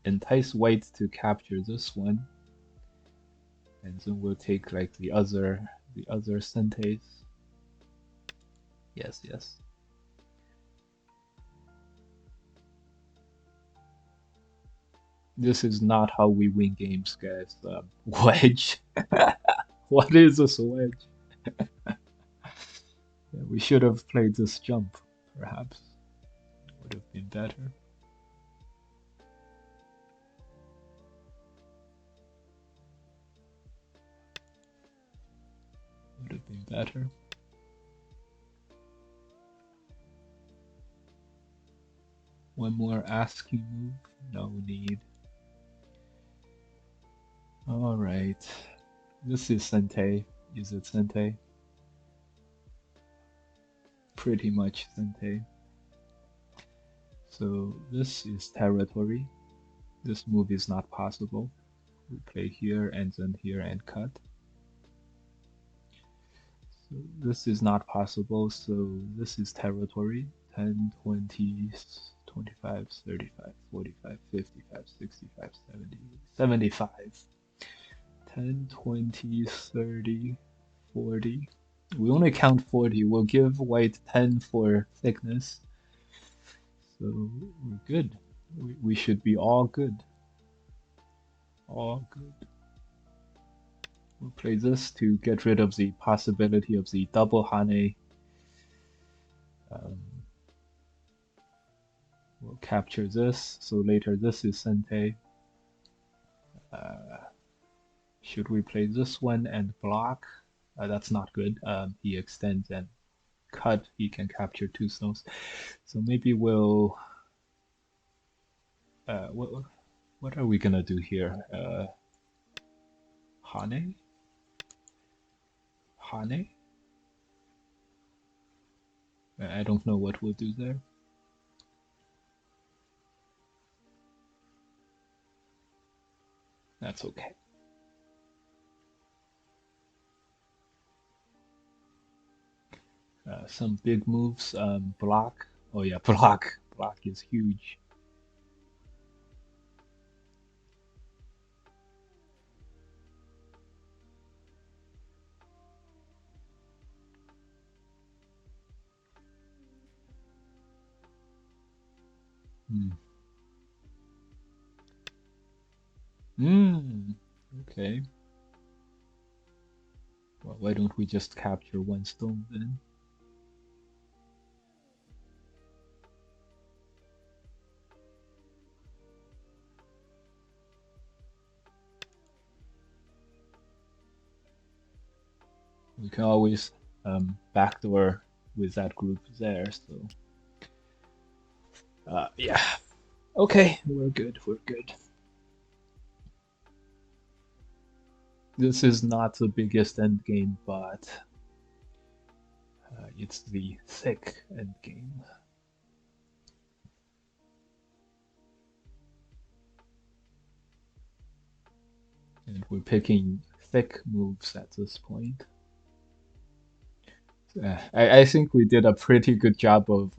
entice white to capture this one, and then we'll take like the other centaurs. Yes, yes. This is not how we win games, guys. Wedge. What is this wedge? Yeah, we should have played this jump, perhaps. Would have been better. Would have Something better. One more asking move. No need. All right. This is Sente. Is it Sente? Pretty much Sente. So this is territory. This move is not possible. We play here and then here and cut. So this is not possible. So this is territory. 10, 20, 25, 35, 45, 55, 65, 70, 75. 10, 20, 30, 40. We only count 40. We'll give white 10 for thickness. So we're good. We should be all good. All good. We'll play this to get rid of the possibility of the double Hane. Um, we'll capture this. So later this is Sente. Uh, should we play this one and block? That's not good. He extends and cut. He can capture two stones. So maybe we'll. What are we gonna do here? Hane? Hane? I don't know what we'll do there. That's okay. Some big moves. Block. Oh yeah, block. Block is huge. Hmm. Hmm. Okay. Well, why don't we just capture one stone then? We can always backdoor with that group there. So yeah. Okay, we're good. We're good. This is not the biggest endgame, but it's the thick endgame. And we're picking thick moves at this point. I think we did a pretty good job of,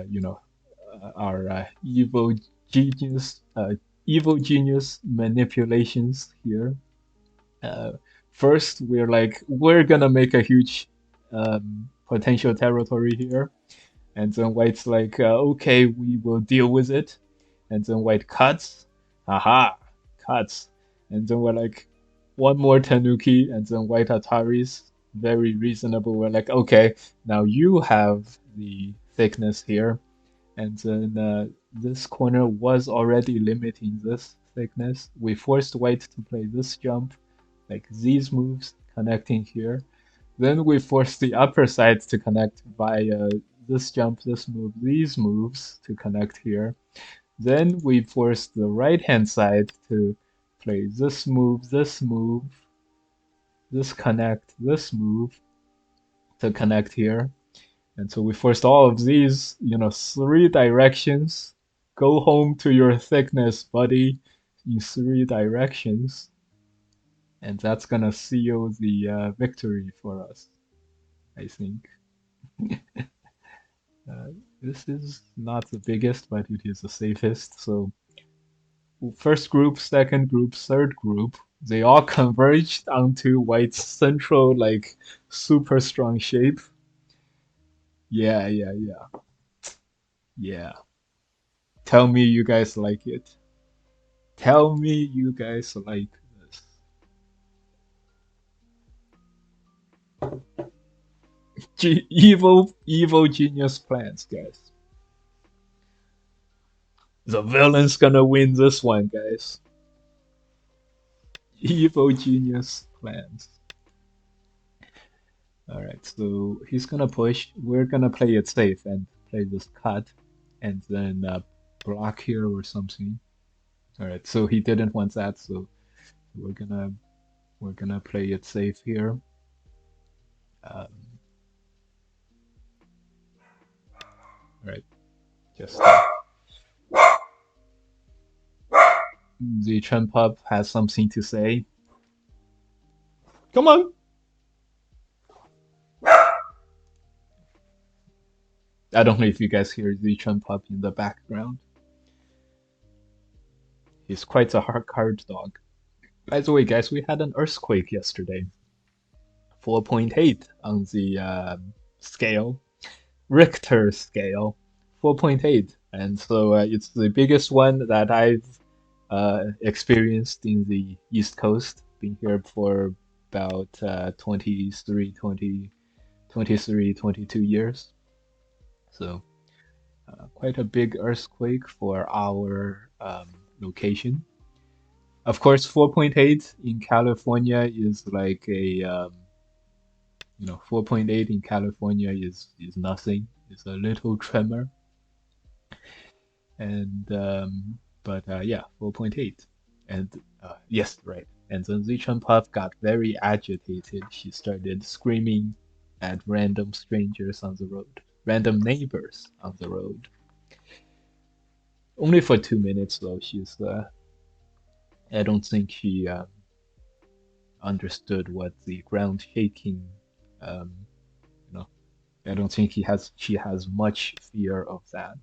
you know, our genius, evil genius manipulations here. Uh, First, we're like, we're gonna make a huge potential territory here. And then White's like, okay, we will deal with it. And then White cuts. Haha, cuts. And then we're like, one more Tanuki. And then White Ataris. Very reasonable. We're like, okay, now you have the thickness here. And then this corner was already limiting this thickness. We forced White to play this jump, like these moves connecting here. Then we force the upper side to connect via this jump, this move, these moves to connect here. Then we force the right hand side to play this move, this connect, this move to connect here. And so we forced all of these, three directions. Go home to your thickness, buddy, in three directions. And that's gonna seal the victory for us, I think. Uh, this is not the biggest, but it is the safest. So first group, second group, third group, they all converged onto White's central, like super strong shape. Yeah, yeah, yeah, yeah. Tell me you guys like it. Tell me you guys like this. Evil genius plans, guys. The villain's gonna win this one, guys. Evil genius plans. All right, so he's gonna push. We're gonna play it safe and play this cut, and then block here or something. All right, so he didn't want that, so we're gonna we're gonna play it safe here. Um, all right, just the Chen Pup has something to say. Come on! I don't know if you guys hear the Chen Pup in the background. He's quite a hard dog. By the way, guys, we had an earthquake yesterday. 4.8 on the scale, Richter scale, 4.8. And so it's the biggest one that I've experienced in the East Coast. Been here for about 22 years. So quite a big earthquake for our location. Of course, 4.8 in California is like a 4.8 in California is nothing. It's a little tremor, and but yeah, 4.8, and yes, right. And then Zichun Puff got very agitated. She started screaming at random strangers on the road, random neighbors on the road. Only for 2 minutes though. I don't think she understood what the ground shaking um, you know, I don't think she has much fear of that.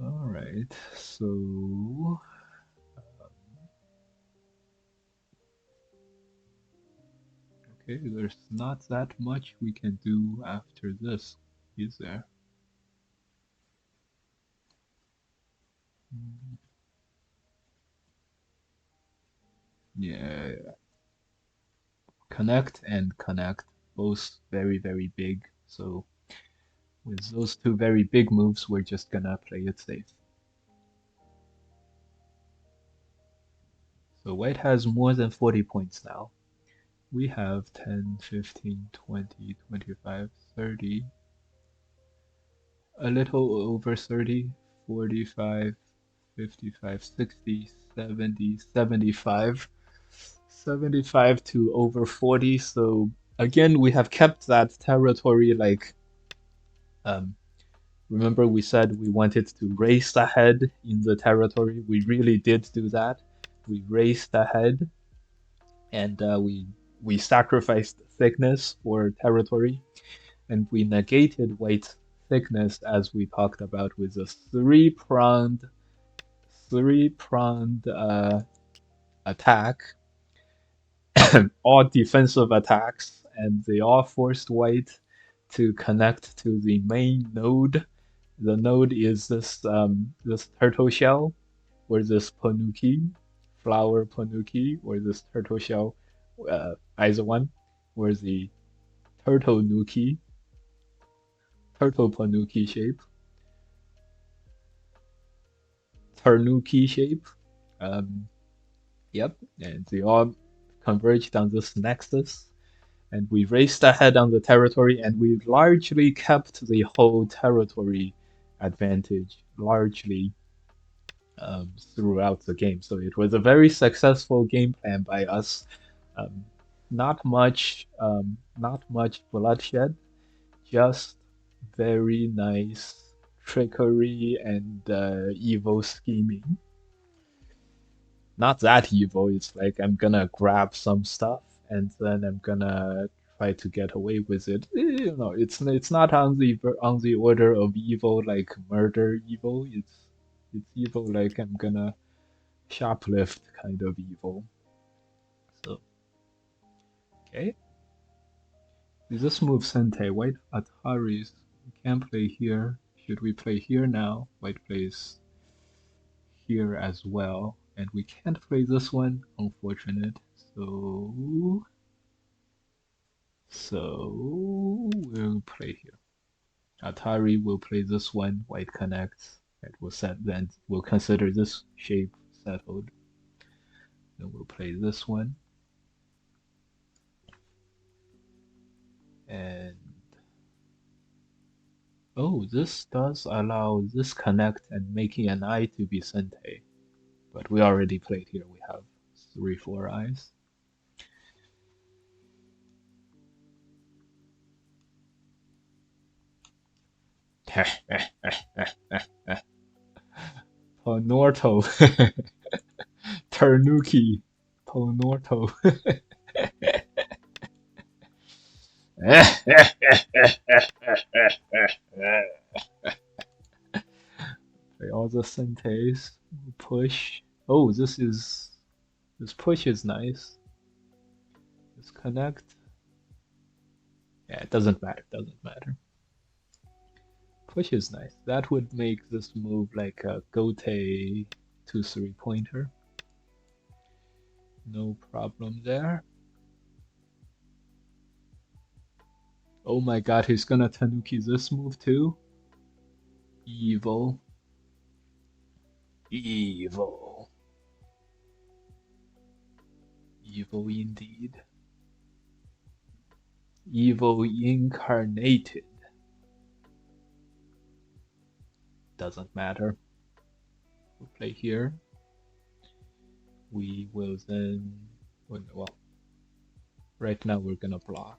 All right, so okay, there's not that much we can do after this, is there? Mm, yeah, connect and connect, both very, very big. So with those two very big moves, we're just gonna play it safe. So white has more than 40 points now. We have 10, 15, 20, 25, 30, a little over 30, 45, 55, 60, 70, 75, 75 to over 40. So again, we have kept that territory like, um, remember we said we wanted to race ahead in the territory. We really did do that. We raced ahead and we sacrificed thickness for territory and we negated weight thickness as we talked about with a three pronged attack, all defensive attacks, and they all forced white to connect to the main node. The node is this turtle shell, or this panuki, flower panuki, or this turtle shell, either one, or the turtle nuki, turtle panuki shape, tanuki shape. Um, yep, and they all converged on this nexus, and we raced ahead on the territory, and we largely kept the whole territory advantage largely throughout the game. So it was a very successful game plan by us. Um, not much bloodshed, just very nice trickery and evil scheming. Not that evil. It's like I'm gonna grab some stuff and then I'm gonna try to get away with it. It's not on the order of evil like murder evil. It's evil like I'm gonna shoplift kind of evil. So okay, this move Sente. White Ataris. We can play here. Should we play here now? White plays here as well, and we can't play this one. Unfortunate. So we'll play here. Atari will play this one, white connects. It will set then we'll consider this shape settled. Then we'll play this one. Oh, this does allow this connect and making an eye to be sente. But we already played here. We have 3, 4 eyes. Ponorto. Tanuki. Ponorto. Play all the sentes. Push. Oh, this push is nice. This connect. Yeah, it doesn't matter. Doesn't matter. Push is nice. That would make this move like a Gote 2-3 pointer. No problem there. Oh my god, he's gonna Tanuki this move too? Evil. Evil. Evil indeed. Evil incarnated. Doesn't matter. We'll play here. We will then. Well, right now we're gonna block.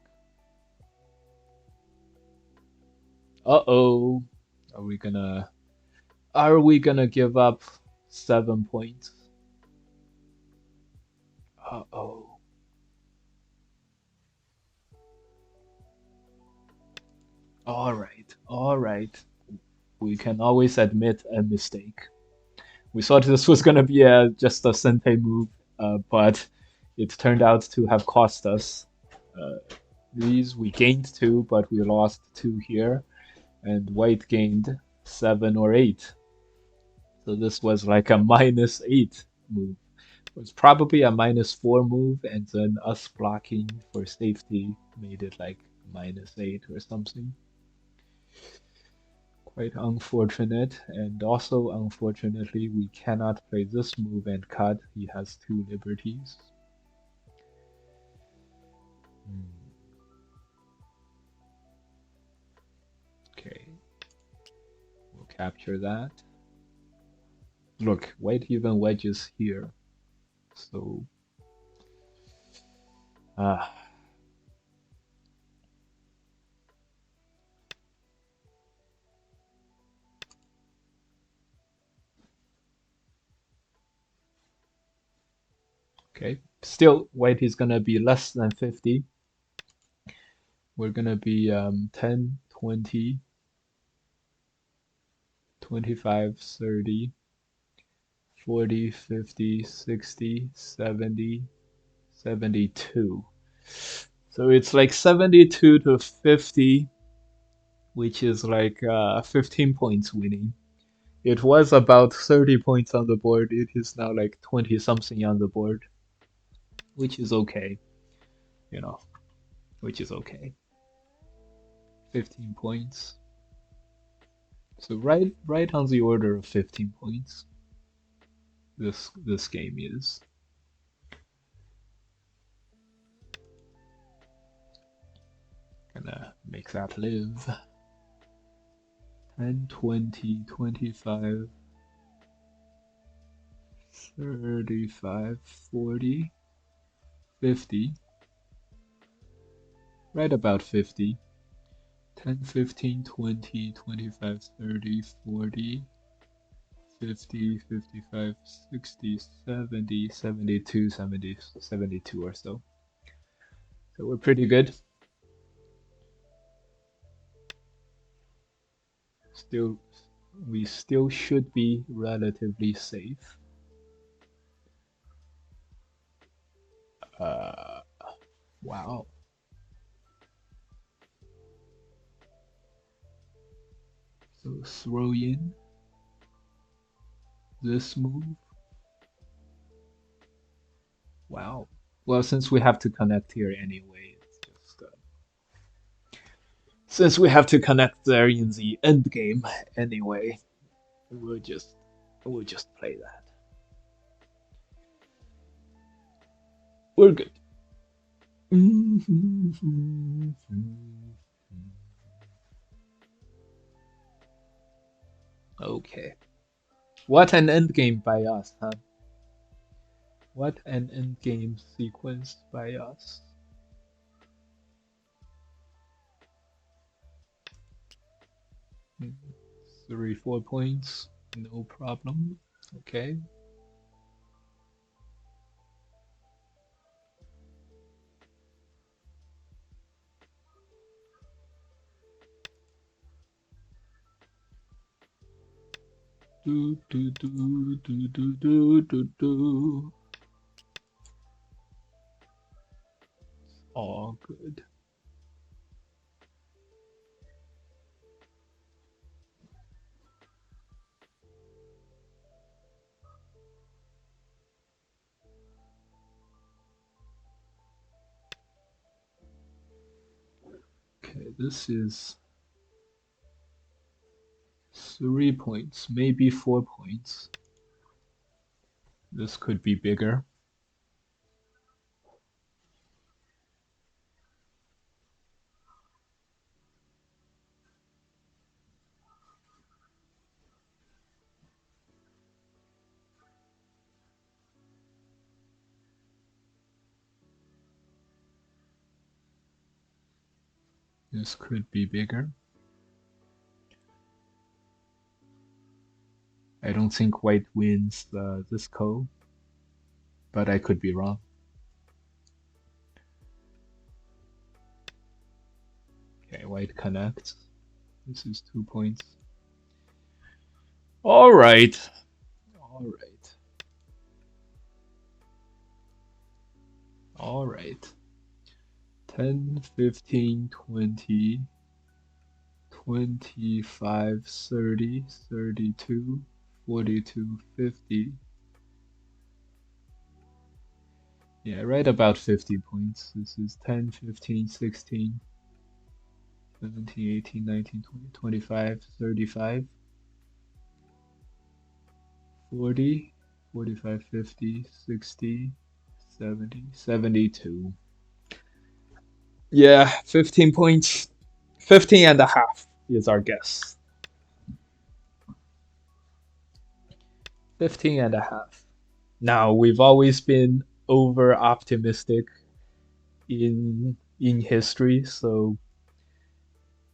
Uh-oh. Are we gonna. Are we gonna give up 7 points? Uh-oh. Alright, alright. We can always admit a mistake. We thought this was gonna be just a Sentai move, but it turned out to have cost us. Uh, these we gained 2, but we lost 2 here, and white gained 7 or 8. So this was like a -8 move. It was probably a -4 move, and then us blocking for safety made it like -8 or something. Quite unfortunate, and also unfortunately we cannot play this move and cut. He has 2 liberties. Okay, we'll capture that. Look, white even wedges here, so ah. Okay, still white is gonna be less than 50. We're gonna be 10, 20, 25, 30, 40, 50, 60, 70, 72. So it's like 72 to 50, which is like 15 points winning. It was about 30 points on the board. It is now like 20 something on the board, which is okay, you know, which is okay. 15 points. So right on the order of 15 points. This game is. Gonna make that live. 10, 20, 25, 35, 40, 50. Right about 50. 10, 15, 20, 25, 30, 40, 50, 55, 60, 70, 72, 70, 72 or so. So we're pretty good. Still, we still should be relatively safe. Wow. So throw in this move. Wow. Well, since we have to connect here anyway, it's just since we have to connect there in the end game anyway, we'll just play that. We're good. Okay. What an endgame by us, huh? What an endgame sequence by us. 3, 4 points. No problem. Okay. Do, do, do, do, do, do, do, do. All good. Okay, this is 3 points, maybe 4 points. This could be bigger. This could be bigger. I don't think white wins this call, but I could be wrong. Okay, white connects. This is 2 points. All right. All right. All right. 10, 15, 20, 25, 30, 32, 42, 50. Yeah, right about 50 points. This is 10, 15, 16, 17, 18, 19, 20, 25, 35, 40, 45, 50, 60, 70, 72. Yeah, 15 points. 15 and a half is our guess. 15 and a half. Now, we've always been over optimistic in history, so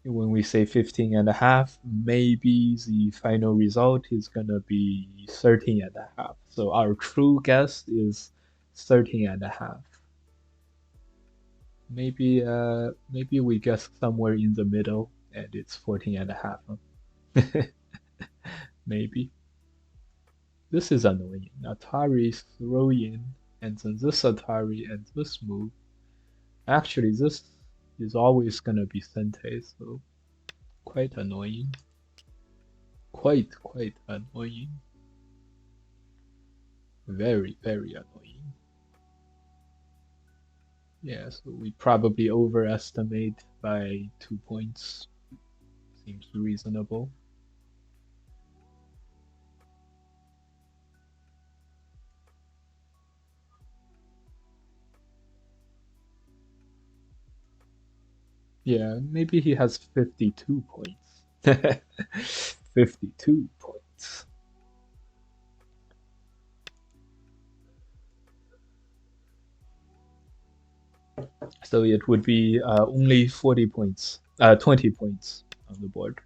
when we say 15 and a half, maybe the final result is gonna be 13 and a half. So our true guess is 13 and a half. Maybe we guess somewhere in the middle and it's 14 and a half. Huh? Maybe. This is annoying. Atari throw in and then this Atari and this move. Actually, this is always gonna be Sente, so quite annoying. Quite annoying. Very, very annoying. Yeah, so we probably overestimate by 2 points. Seems reasonable. Yeah, maybe he has 52 points. 52 points. So it would be only 40 points, 20 points on the board.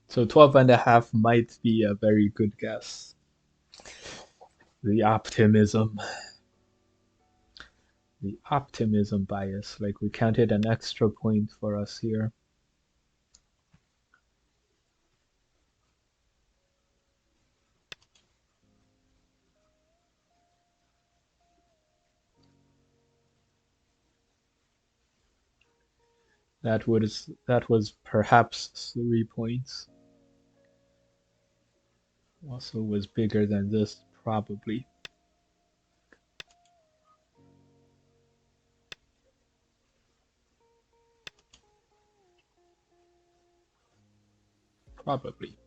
So 12 and a half might be a very good guess. The optimism, the optimism bias, like we counted an extra point for us here. That was perhaps 3 points. Also was bigger than this, probably. Probably.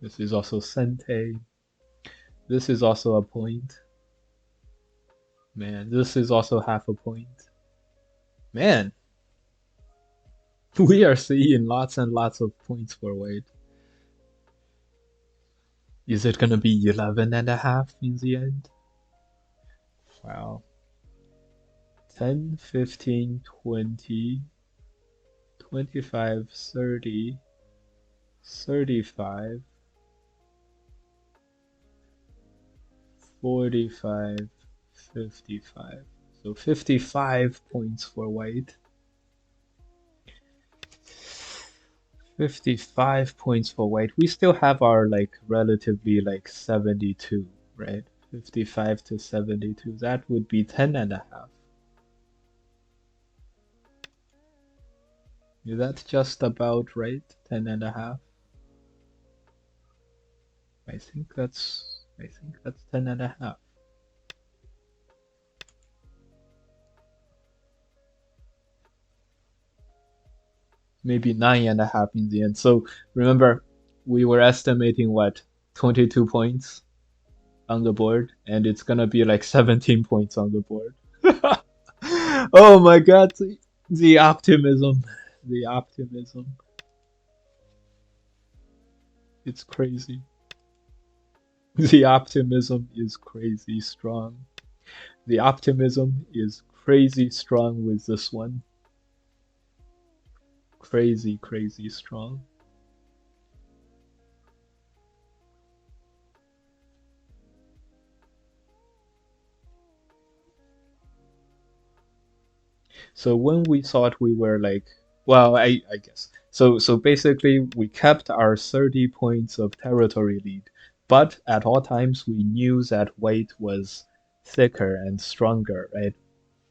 This is also Sente. This is also a point. Man, this is also half a point. Man, we are seeing lots and lots of points for weight. Is it gonna be 11 and a half in the end? Wow. 10, 15, 20, 25, 30, 35, 45, 55. So 55 points for white. 55 points for white. We still have our like relatively like 72, right? 55 to 72. That would be 10 and a half. Is that just about right? 10 and a half? I think that's 10 and a half. Maybe 9.5 in the end. So remember, we were estimating what, 22 points on the board, and it's gonna be like 17 points on the board. Oh my god, the optimism. The optimism. It's crazy. The optimism is crazy strong. The optimism is crazy strong with this one. Crazy, crazy strong. So when we thought we were like, well, I guess. So basically we kept our 30 points of territory lead, but at all times we knew that white was thicker and stronger, right?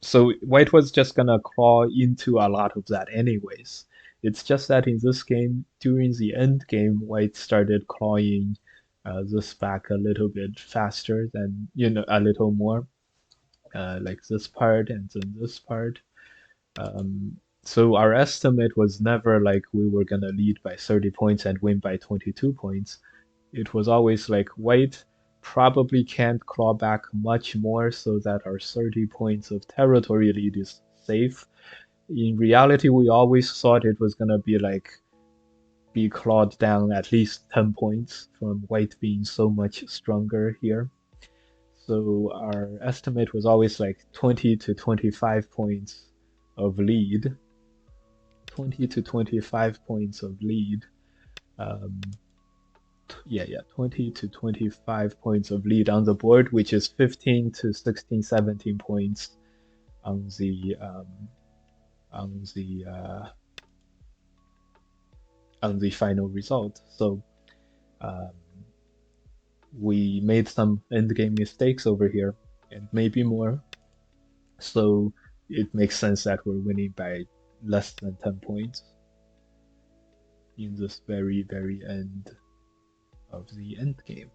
So white was just gonna claw into a lot of that anyways. It's just that in this game, during the end game, white started clawing this back a little bit faster than, a little more, like this part and then this part. So our estimate was never like we were gonna lead by 30 points and win by 22 points. It was always like white probably can't claw back much more so that our 30 points of territory lead is safe. In reality, we always thought it was gonna be like be clawed down at least 10 points from white being so much stronger here. So our estimate was always like 20 to 25 points of lead. 20 to 25 points of lead. Um, yeah, 20 to 25 points of lead on the board, which is 15 to 16, 17 points on the on the uh, on the final result. So um, we made some endgame mistakes over here, and maybe more. So it makes sense that we're winning by less than 10 points in this very, very end of the end game.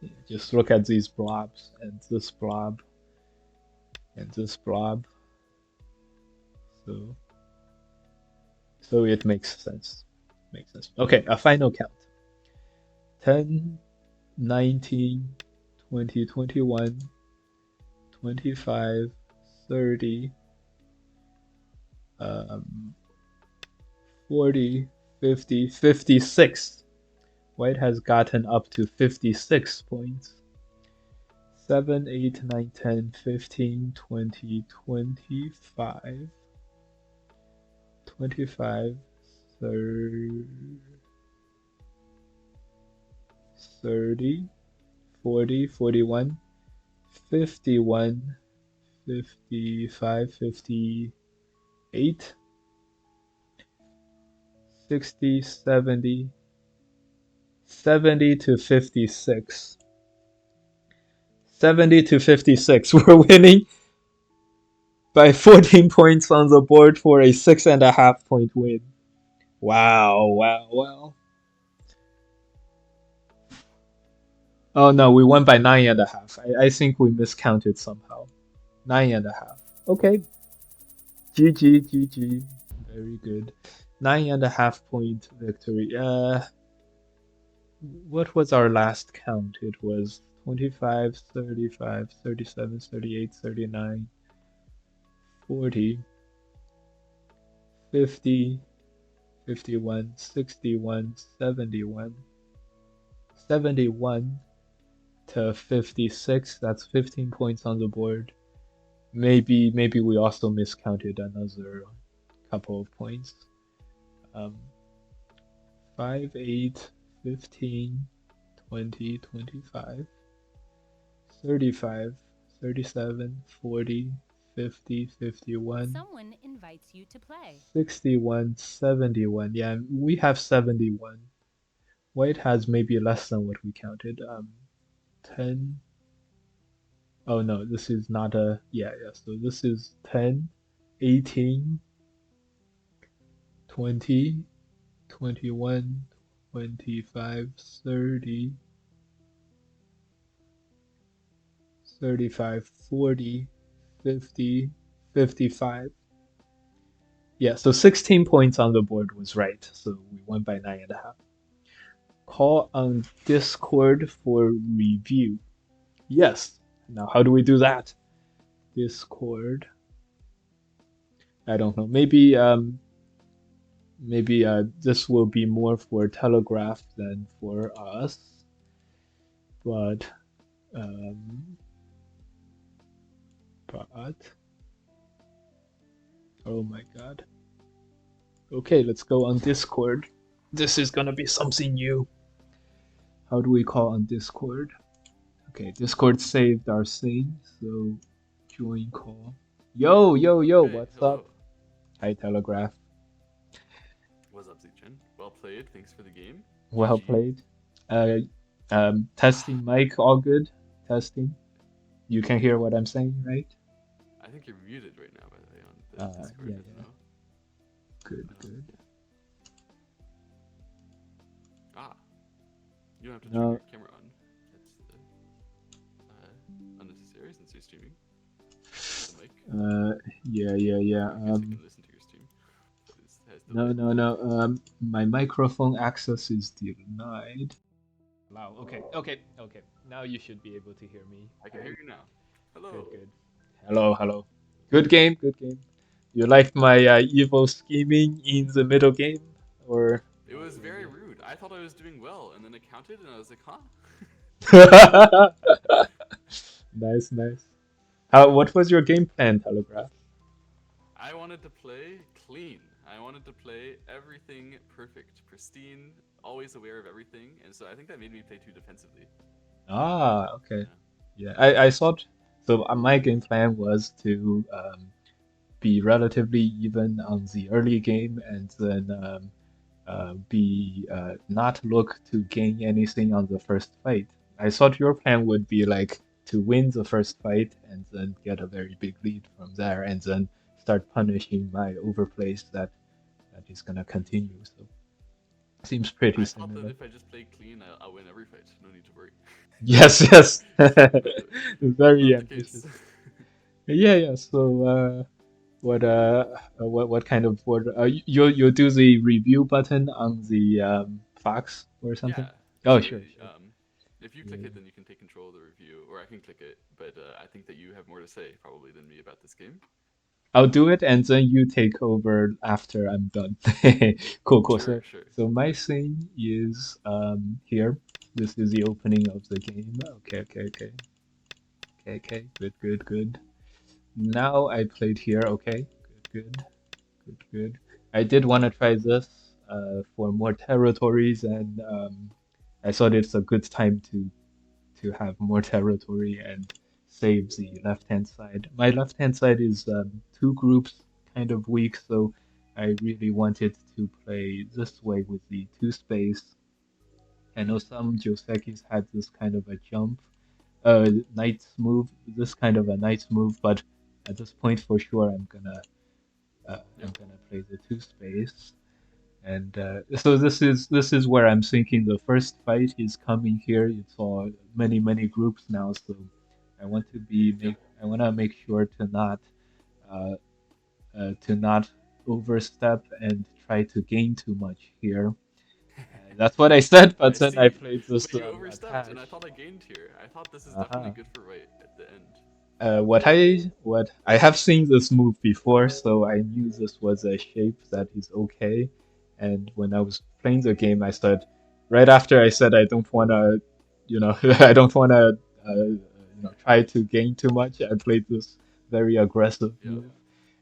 Yeah, just look at these blobs and this blob and this blob. So so it makes sense. Makes sense. Okay, a final count. 10, 19, 20, 21, 25, 30, 40, 50, 56. White has gotten up to 56 points. 7, 8, 9, 10, 15, 20, 25, 25, 30, 30, 40, 41, 51, 55, 58, 60, 70, 70 to 56. 70 to 56. We're winning by 14 points on the board for a 6.5 point win. Wow, wow, wow. Oh no, we won by 9.5. I think we miscounted somehow. 9.5. Okay. GG, GG. Very good. 9.5 point victory. What was our last count? It was 25, 35, 37, 38, 39, 40, 50, 51, 61, 71, 71 to 56. That's 15 points on the board. Maybe we also miscounted another couple of points. Um, 5, 8, 15, 20, 25, 35, 37, 40, 50, 51, Someone invites you to play. 61, 71. Yeah, we have 71. White has maybe less than what we counted. 10. Oh no, this is not a. Yeah, yeah. So this is 10, 18, 20, 21, 25, 30, 35, 40, 50, 55. Yeah, so 16 points on the board was right. So we won by 9.5. Call on Discord for review. Yes. Now, how do we do that? Discord. I don't know. Maybe this will be more for Telegraph than for us. But um, but oh my god. Okay, let's go on Discord. This is gonna be something new. How do we call on Discord? Okay, Discord saved our thing, so join call. Yo, yo, yo, Okay, what's up? hello. Hi, Telegraph. What's up, Zichen? Well played. Thanks for the game. Well GG. played. Uh, testing mic, all good? Testing. You can hear what I'm saying, right? I think you're muted right now, by the way, on the Discord. Yeah, I don't yeah. know. Good, Um, good. ah, you don't have to turn No, your camera on. That's unnecessary since you're streaming. The mic. yeah, yeah, yeah. Or I guess I can listen to your stream, but it has No, delay. no, no. My microphone access is denied. Wow. Okay, okay, okay. Now you should be able to hear me. I can hear you now. Good, Hello. good. Hello, hello. Good game, good game. You liked my evil scheming in the middle game, or It not was very really? rude. I thought I was doing well, and then it counted, and I was like, huh? Nice, nice. How? What was your game plan, Telegraph? I wanted to play clean. I wanted to play everything perfect, pristine, always aware of everything, and so I think that made me play too defensively. Ah, okay. Yeah. Yeah, I thought so. My game plan was to be relatively even on the early game, and then be not look to gain anything on the first fight. I thought your plan would be like to win the first fight and then get a very big lead from there, and then start punishing my overplays that is gonna continue. So seems pretty I thought that similar. if I just play clean, I'll win every fight. No need to worry. Yes, yes. But that's Very not the ambitious. case. Yeah, yeah. So what kind of what you do the review button on the Fox or something? Yeah. Oh, So sure, sure. if you Yeah, click it, yeah. then you can take control of the review, or I can click it. But I think that you have more to say probably than me about this game. I'll do it and then you take over after I'm done. Cool, cool. Sure, So sure. my thing is here. This is the opening of the game. Okay, okay, okay. Okay, okay. Good, good, good. Now I played here. Okay. Good, good, good, good. I did want to try this for more territories, and I thought it's a good time to have more territory and save the left hand side. My left hand side is two groups kind of weak, so I really wanted to play this way with the two space. I know some Josekis had this kind of a jump, knight's move, this kind of a knight's move, but at this point for sure I'm Yep. gonna play the two space. And so this is where I'm thinking the first fight is coming here. It's all many groups now, so Yep. I want to make sure uh, to not overstep and try to gain too much here. That's what I said, but I then I see. played this But you overstepped, and I attach. thought I gained here. I thought this is definitely Uh-huh. good for white at the end. What I have seen this move before, so I knew this was a shape that is okay. And when I was playing the game, I said right after I said I don't wanna, I don't wanna, try to gain too much. I played this very aggressive Yeah. move,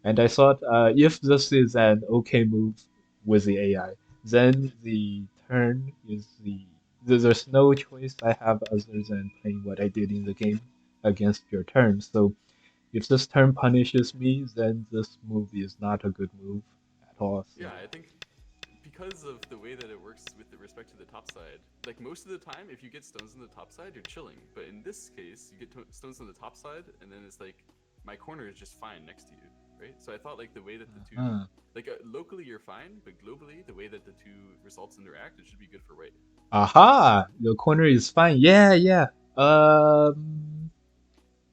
and I thought if this is an okay move with the AI, then the turn is there's no choice I have other than playing what I did in the game against your turn. So if this turn punishes me, then this move is not a good move at all. So Yeah, I think because of the way that it works with respect to the top side, like most of the time, if you get stones on the top side, you're chilling. But in this case, you get stones on the top side, and then it's like my corner is just fine next to you, right? So I thought like the way that the two, uh like locally you're fine, but globally the way that the two results interact, it should be good for white. aha, the corner is fine. Yeah, yeah.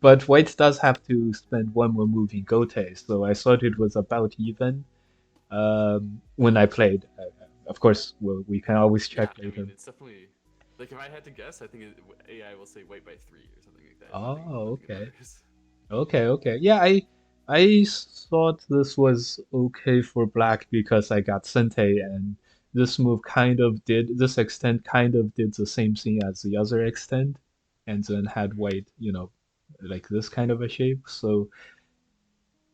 But white does have to spend one more move in Gote, so I thought it was about even. When I played, of course, we can always Yeah, check I mean later. it's definitely like if I had to guess, I think AI will say white by 3 or something like that. Oh, Nothing okay. matters. Okay, okay. Yeah, I thought this was okay for black because I got Sente and this extend kind of did the same thing as the other extend and then had Mhm. white, like this kind of a shape. So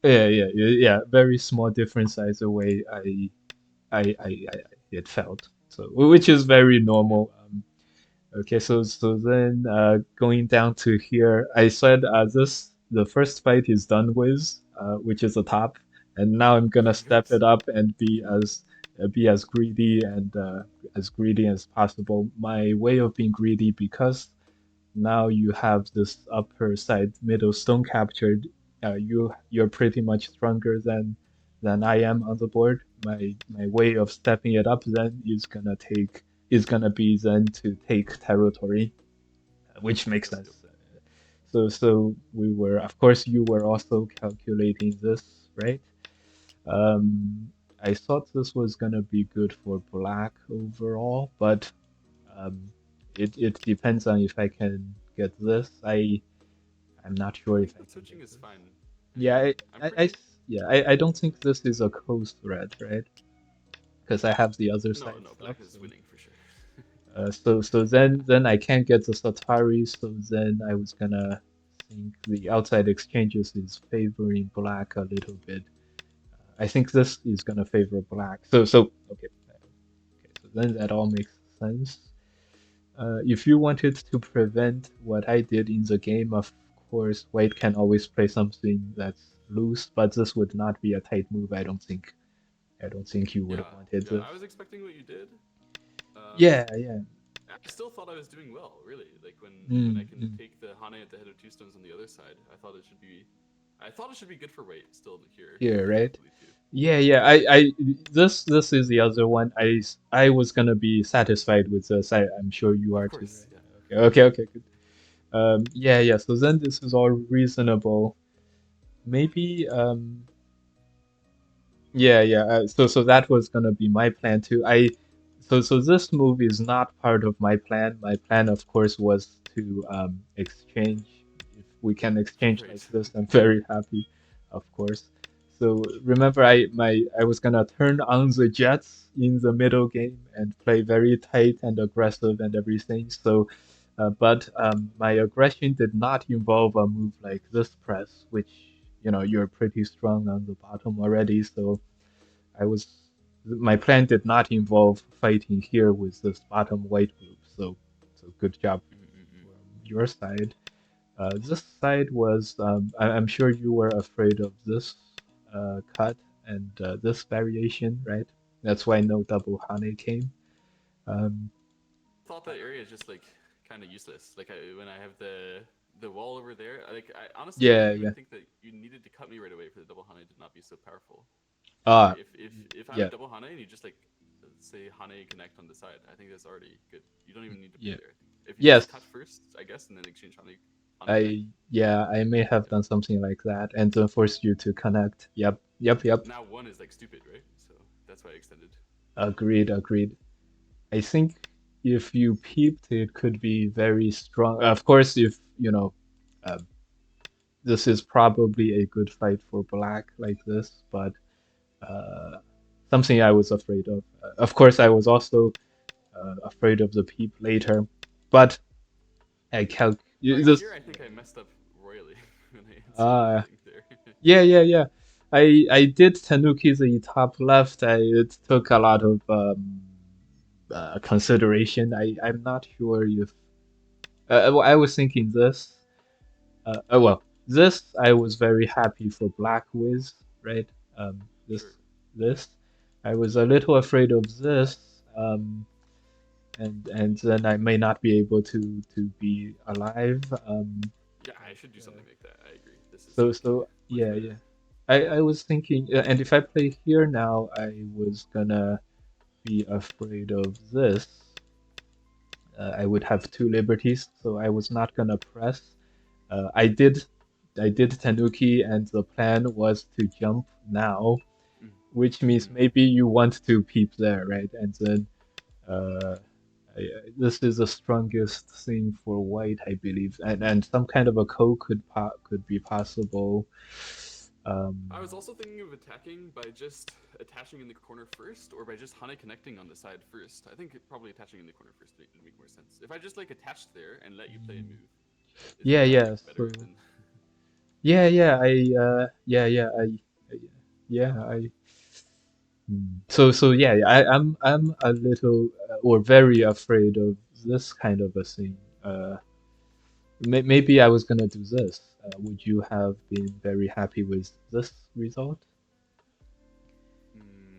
yeah, yeah, yeah, yeah, very small difference either way I it felt. So which is very Yeah. normal. Okay, so then going down to here, I said the first fight is done with, which is the top, and now I'm gonna step Yikes. it up and be as greedy and as greedy as possible. My way of being greedy because now you have this upper side middle stone captured. You're pretty much stronger than I am on the board. My way of stepping it up then is gonna be then to take territory, which makes Yep, yep. sense. So we were, of course, you were also calculating this, right? Um, I thought this was gonna be good for black overall, but um, it depends on if I can get this. I'm not I sure if think I the can get switching is this. fine. I Yeah, mean, I'm pretty. yeah, I don't think this is a close threat, right? Because I have the other No, side no, stuff. black is So winning for sure. then I can't get the Satari. So then I was gonna think the outside exchanges is favoring black a little bit. I think this is gonna favor black. So okay, okay. So then that all makes sense. If you wanted to prevent what I did in the game, of course, white can always play something that's loose, but this would not be a tight move. I don't think. I don't think you would have Yeah, wanted yeah. this. I was expecting what you did. Um, Yeah, yeah. I still thought I was doing well, really. Like when I Mm, can mm. take the Hane at the head of two stones on the other side, I thought it should be good for white still here, Here, right? globally too. Yeah, yeah. This is the other one. I was gonna be satisfied with this. I'm sure you Of are too, course, yeah. right? Okay, okay, okay, good. Yeah, yeah. So then this is all reasonable. Maybe, yeah, yeah. So that was gonna be my plan too. So this move is not part of my plan. My plan, of course, was to exchange. If we can exchange like Right. this, I'm very happy, of course. So remember, I was gonna turn on the Jets in the middle game and play very tight and aggressive and everything. So, but my aggression did not involve a move like this press, which you're pretty strong on the bottom already. So I was my plan did not involve fighting here with this bottom white group. So good job Mm-mm-mm. from your side. This side was I'm sure you were afraid of this cut and this variation, right? That's why no double Hane came. Um, Thought that area is just like kind of useless. Like when I have the wall over there, I honestly I yeah, didn't even yeah. think that you needed to cut me right away for the double Hane to not be so powerful. Ah, Right? If I have a yeah, double Hane and you just like say Hane connect on the side, I think that's already good. You don't even need to play yeah. there. I think if you just Yes, cut first, I guess, and then exchange Hane. on attack. I may have Yep. done something like that and then forced you to connect. Yep, yep. Now one is like stupid, right? So that's why I extended. Agreed. I think if you peeped, it could be very strong. Of course, if you know, uh, this is probably a good fight for black like this, but uh, something I was afraid of. Of course, I was also afraid of the peep later, but I calc Here this. I think I messed up royally when I answered Uh, anything there. yeah. I did Tanuki the top left. It took a lot of consideration. I'm not sure if well, I was thinking this. Well, this I was very happy for Black Wiz, right? Sure. This I was a little afraid of this, and then I may not be able to be alive. Yeah, I But should do something like that. I agree. This is like so much yeah. better. I was thinking, and if I play here now, I was gonna be afraid of this. I would have two liberties, so I was not gonna press. Uh, I did I did Tanuki, and the plan was to jump now, which means Mm-hmm. maybe you want to peep there, right? And then uh, this is the strongest thing for white, I believe, and some kind of a could be possible. I Um, was also thinking of attacking by just attaching in the corner first, or by just Hane connecting on the side first. I think probably attaching in the corner first would make more sense. If I just like attached there and let you play a move, isn't that like yeah. better So than? yeah. I yeah. I so yeah, I'm a little or very afraid of this kind of a thing. Maybe I was gonna do this. Would you have been very happy with this result?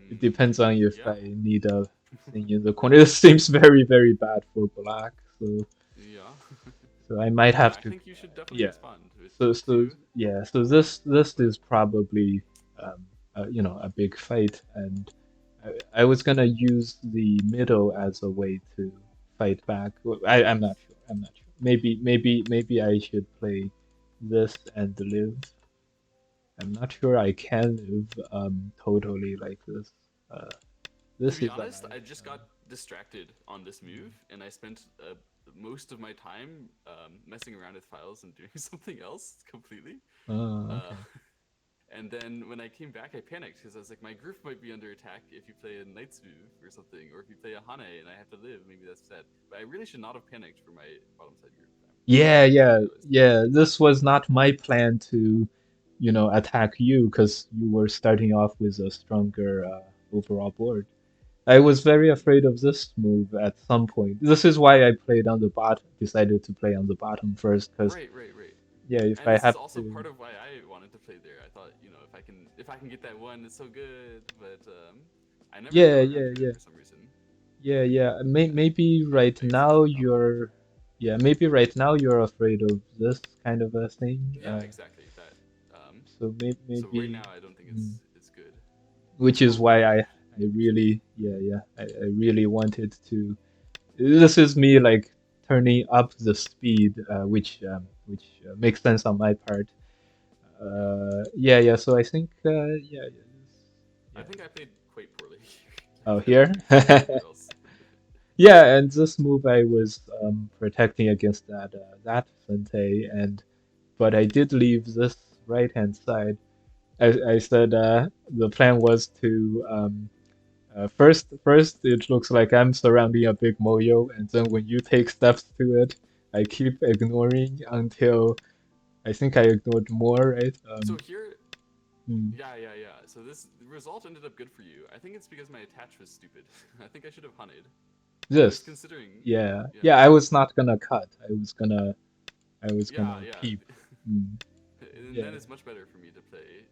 It depends on if Yeah, I need a thing in the corner. This seems very bad for black, yeah, so I might yeah. have I to. think you should definitely Yeah. respond with So two, yeah. So this but is probably a big fight, and I was gonna use the middle as a way to fight back. I'm not sure. I'm not sure. Maybe I should play this and live. I'm not sure I can live totally like this. Uh, to this be is honest, alive. I just got distracted on this move, and I spent most of my time messing around with files and doing something else completely. Oh, Uh, okay. and then when I came back, I panicked because I was like, my group might be under attack if you play a knight's move or something, or if you play a Hane and I have to live, maybe that's sad. But I really should not have panicked for my bottom side group. Yeah, I just yeah, realized. yeah. This was not my plan to, attack you because you were starting off with a stronger overall board. I was very afraid of this move at some point. This is why I played on the bottom, decided to play on the bottom first, because Right. yeah, if And I this is have also to, part of why I wanted to play there. I thought, if I can get that one, it's so good. But I never got yeah, around yeah, to it yeah, for some reason. yeah. And Maybe yeah, right I guess that's now the problem. you're afraid of this kind of a thing. Yeah, exactly. That. So So right maybe, now, I don't think mm, it's good. which is why I really, I really wanted to. This is me like turning up the speed, which makes sense on my part. Yeah, Yeah. So I think, I yeah. think I played quite poorly Oh, compared here. to everyone else. Yeah, and this move I was protecting against that Fente, and but I did leave this right hand side. I said the plan was to first it looks like I'm surrounding a big moyo, and then when you take steps to it, I keep ignoring until I think I ignored more, right? So here, Hmm. yeah. So this result ended up good for you. I think it's because my attach was stupid. I think I should have hunted. I was This, considering. yeah. Yeah, I was not gonna cut. I was yeah, gonna yeah. peep. Hmm. And Yeah. then it's much better for me to play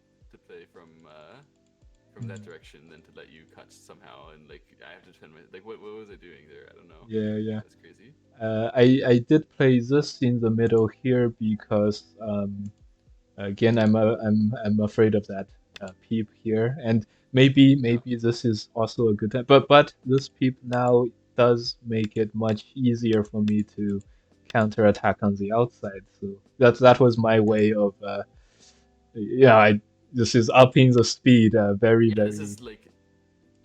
from that Hmm. direction than to let you cut somehow and like I have to defend my like what was I doing there? I don't know. Yeah. That's crazy. I did play this in the middle here because again I'm afraid of that peep here, and Yeah. maybe this is also a good time, but this peep now does make it much easier for me to counterattack on the outside. So that was my way of yeah. This is upping the speed. Very Yeah, this very. is like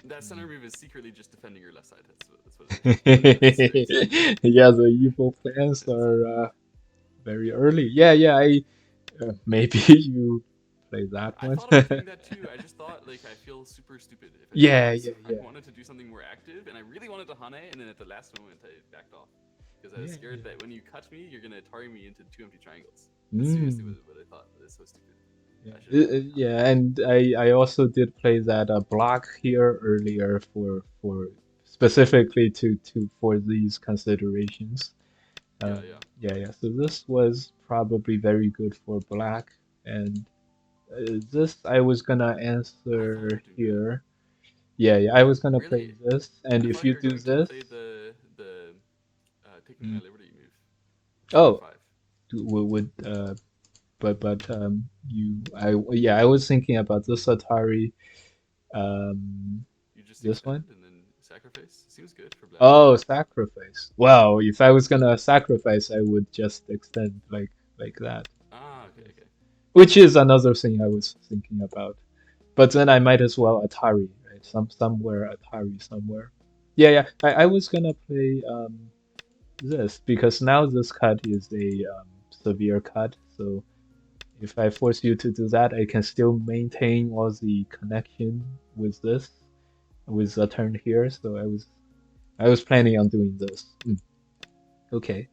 that center move is secretly just defending your left side. That's what it is. It's very simple. Yeah, the evil plans It's are very early. Yeah, yeah. Maybe you play that I one. thought about doing that too. I just thought like I feel super stupid if I do Yeah, that. So yeah, I yeah, wanted to do something more active, and I really wanted to Hane, and then at the last moment I backed off because I was yeah, scared yeah. that when you cut me, you're gonna Atari me into two empty triangles. That's seriously Mm. what I thought. It's so stupid. Yeah, I should have done Hane. yeah, and I also did play that block here earlier for specifically to for these considerations. Yeah, yeah. Yeah, yeah. So this was probably very good for black, and this I was gonna I thought you answer were doing good. here. Yeah, yeah. I was gonna play Really? this, and I if thought you you were do going to this, play the taking my mm, liberty move for oh, f5. would but you I yeah I was thinking about this Atari um You just this one. extend and then sacrifice. Seems good for black. Oh, sacrifice. Wow, if I was gonna sacrifice, I would just extend like that. Ah, okay, Yes. okay. Which is another thing I was thinking about. But then I might as well Atari, right? Somewhere Atari somewhere. Yeah, yeah. I was gonna play this because now this cut is a severe cut. So if I force you to do that, I can still maintain all the connection with this with the turn here. So I was planning on doing this. Okay.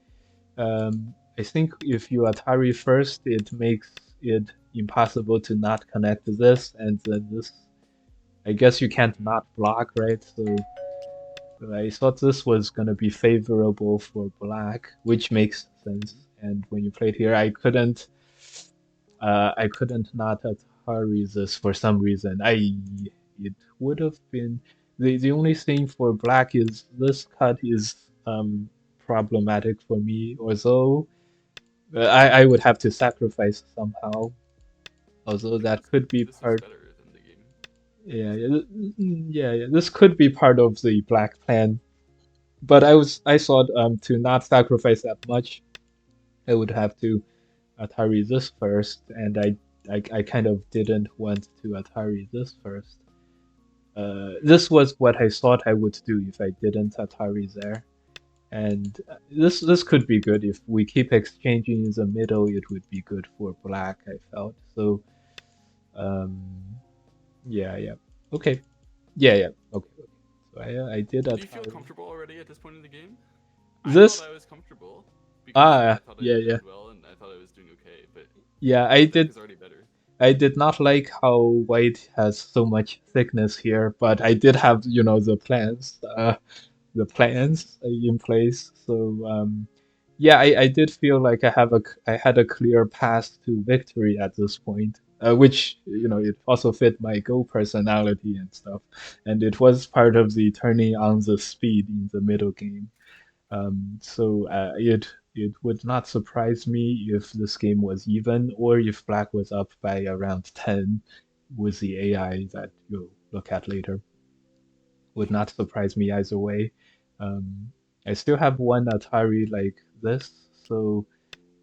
I think if you Atari first, it makes it impossible to not connect to this, and then this. I guess you can't Mm-hmm. not block, right? So I thought this was gonna be favorable for black, which makes sense. And when you played here, I couldn't not Atari this for some reason. It would have been the only thing for black is this cut is problematic for me. Although I would have to sacrifice somehow. Although I think that could be this was part. better than the game. Yeah, yeah, yeah, yeah. This could be part of the black plan. But I thought to not sacrifice that much, I would have to Atari this first, and I kind of didn't want to Atari this first. This was what I thought I would do if I didn't Atari there. And this could be good if we keep exchanging in the middle. It would be good for black. I felt so. Um, yeah, yeah. Okay. Yeah, yeah. Okay, okay. So I did Do you feel Atari. comfortable already at this point in the game? I thought This I was comfortable because I thought I yeah, yeah. defended well and I thought I was doing okay, but Yeah, the deck is already better. I did not like how white has so much thickness here, but I did have, the plans in place. So yeah, I did feel like I had a clear path to victory at this point, which it also fit my Go personality and stuff, and it was part of the turning on the speed in the middle game. So it would not surprise me if this game was even, or if Black was up by around 10 with the AI that you'll look at later. Would not surprise me either way. Um, I still have one Atari like this, so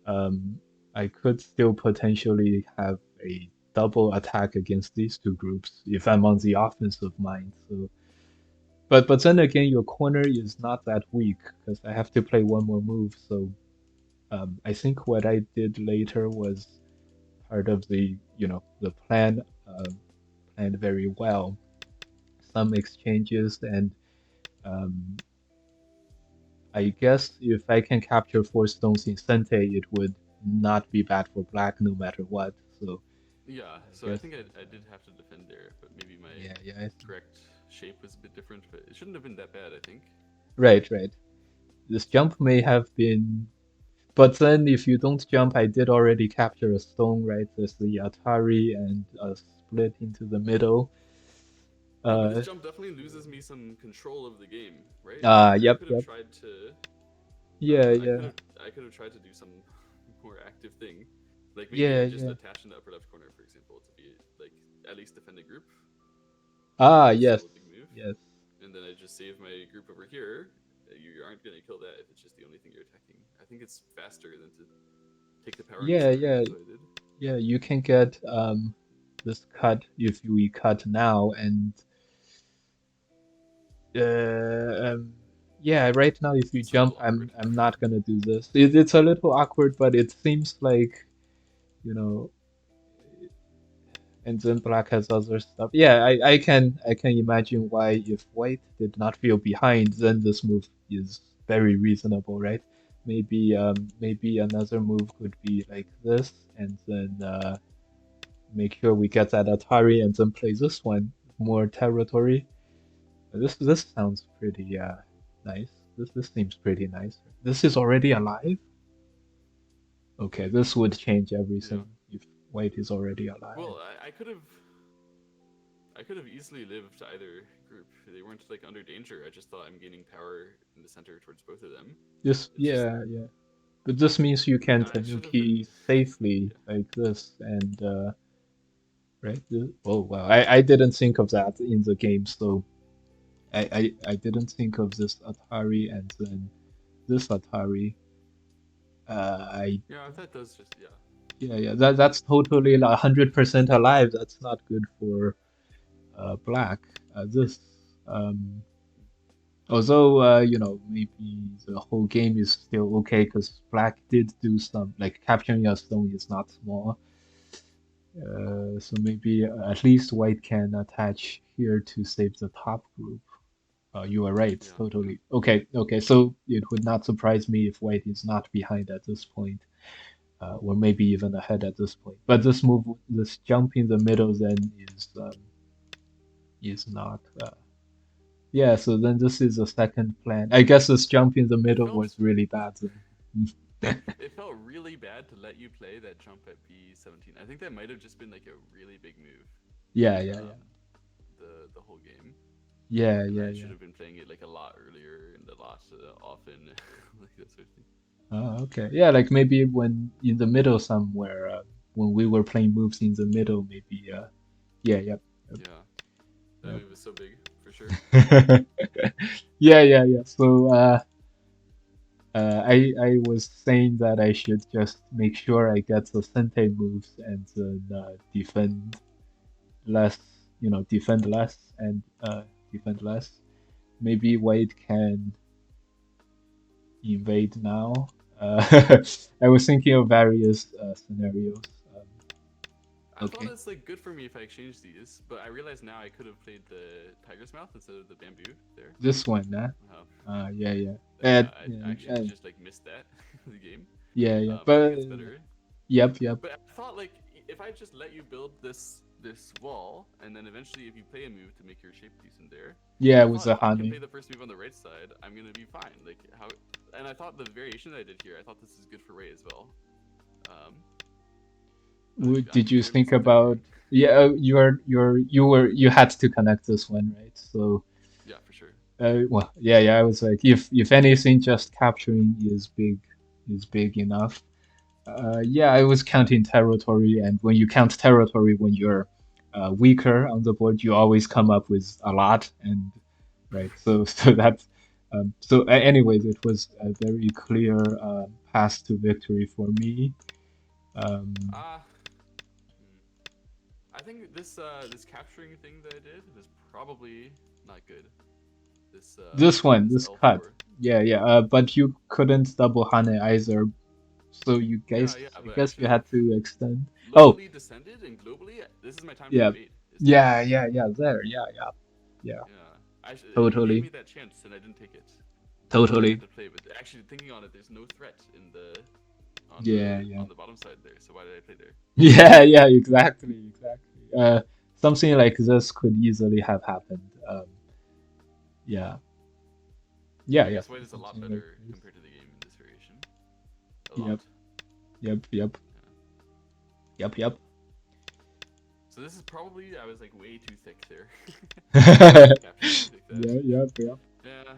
um, I could still potentially have a double attack against these two groups if I'm on the offensive mind. So, but then again, your corner is not that weak because I have to play one more move. So I think what I did later was part of the plan, planned very well. Some exchanges, and um, I guess if I can capture 4 stones in Sente, it would not be bad for black no matter what. So Yeah, I so I guess think I did have to defend there, but maybe my yeah, yeah, I think correct shape was a bit different, but it shouldn't have been that bad, I think. right, right. This jump may have been, but then if you don't jump, I did already capture a stone, right? There's the Atari and a split into the middle. No, but this Uh, jump definitely loses me some control of the game, right? Like I yep, could have yep. tried to Yeah, yeah, I could have tried to do some more active thing. Like maybe yeah, I just yeah. attach in the upper left corner, for example, to be like at least defend the group because Ah, that's yes, still a big move. yes. And then I just save my group over here, You aren't gonna kill that if it's just the only thing you're attacking. I think it's faster than to take the power Yeah, consumer. yeah, That's what I did. yeah. You can get this cut if we cut now, and yeah, right now if you It's a jump, little awkward. I'm not gonna do this. It's a little awkward, but it seems like, you know, and then black has other stuff. Yeah, I can imagine why if white did not feel behind, then this move is very reasonable, right? Maybe another move could be like this, and then make sure we get that Atari, and then play this one more territory. This sounds pretty nice. This seems pretty nice. This is already alive. Okay, this would change Yeah. everything if white is already alive. Well, I could have easily lived either group. They weren't like under danger. I just thought I'm gaining power in the center towards both of them. This, It's just yeah. But this means you can I should have been. Tanuki safely Yeah. like this, and right? Oh wow, I didn't think of that in the game, so I didn't think of this Atari and then this Atari. I Yeah, that does just yeah. Yeah, that's totally like 100% alive. That's not good for black. This although maybe the whole game is still okay because black did do some like capturing a stone is not small. So maybe at least white can attach here to save the top group. You are right, Yeah. totally. Okay. So it would not surprise me if white is not behind at this point, or maybe even ahead at this point. But this move, this jump in the middle, then is not. Yeah. So then this is a second plan. I guess this jump in the It middle felt was really bad then. it felt really bad to let you play that jump at B17. I think that might have just been like a really big move. Yeah. Um, the whole game, and I Yeah. should have been playing it like a lot earlier and a lot often, like that sort of thing. Oh, okay. Yeah, like maybe when in the middle somewhere, when we were playing moves in the middle, maybe. Yeah. Yep. Yeah, that Yep. move was so big for sure. Yeah. So I was saying that I should just make sure I get the Sente moves and then less, defend less and defend less. Maybe Wade can invade now. I was thinking of various scenarios. I thought Okay, it's like good for me if I exchanged these, but I realize now I could have played the tiger's mouth instead of the bamboo there. this one, nah? Yeah. I actually just like missed that in the game. Yeah. But I But think it's better. yep. But I thought like if I just let you build this wall, and then eventually if you play a move to make your shape decent there, Yeah, I with thought the if I can honey. play the first move on the right side, I'm gonna be fine. Like how, and I thought the variation that I did here, I thought this is good for Ray as well. Did you Maybe think something about? weird. Yeah, you had to connect this one, right? So, Yeah, for sure. well, yeah. I was like, if anything, just capturing is big enough. Yeah, I was counting territory, and when you count territory, when you're weaker on the board, you always come up with a lot, and right. So so that's anyways, it was a very clear path to victory for me. Um, I think this capturing thing that I did was probably not good. This this cut, L4. yeah. But you couldn't double Hane either, so Yeah, I but guess you actually, had to extend. Oh, locally descended and globally, this is my time to yeah, invade. Is this? there, yeah. Yeah. You gave Totally, me that chance and I didn't take it. So I had totally. to play. But actually, thinking on it, there's no threat in the Yeah. on the bottom side there. So why did I play there? Yeah, exactly. Something like this could easily have happened. Yeah, I yeah. guess white is a lot Something like better this. compared to the game in this variation. A Yep, lot. yep. Yeah. Yep. So this is probably I was like way too thick there. Yeah, Capturing like that. yeah. Yeah.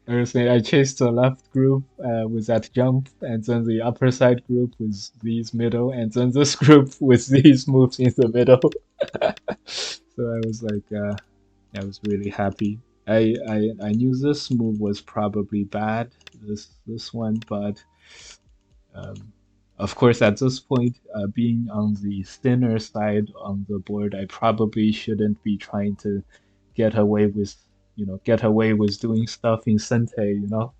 I was saying I chased the left group with that jump, and then the upper side group with these middle, and then this group with these moves in the middle. So I was like, I was really happy. I knew this move was probably bad, this one, but um, of course at this point, being on the thinner side on the board, I probably shouldn't be trying to get away with get away with doing stuff in Sente, you know.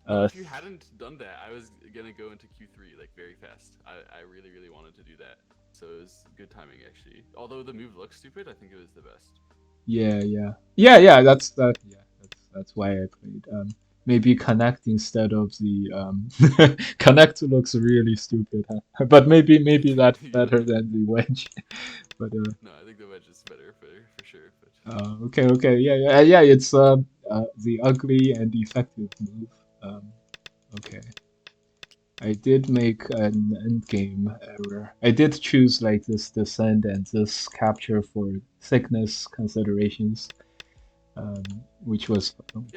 No, Uh, if you hadn't done that, I was gonna go into Q3 like very fast. I really really wanted to do that, so it was good timing actually. Although the move looks stupid, I think it was the best. yeah. That's why I played. Maybe connect instead of the connect looks really stupid, huh? But maybe that's better Yeah. than the wedge. But No, I think the wedge is better for sure. But okay, yeah. It's the ugly and effective move. Um, okay. I did make an endgame error. I did choose like this descend and this capture for thickness considerations, um, which yeah, was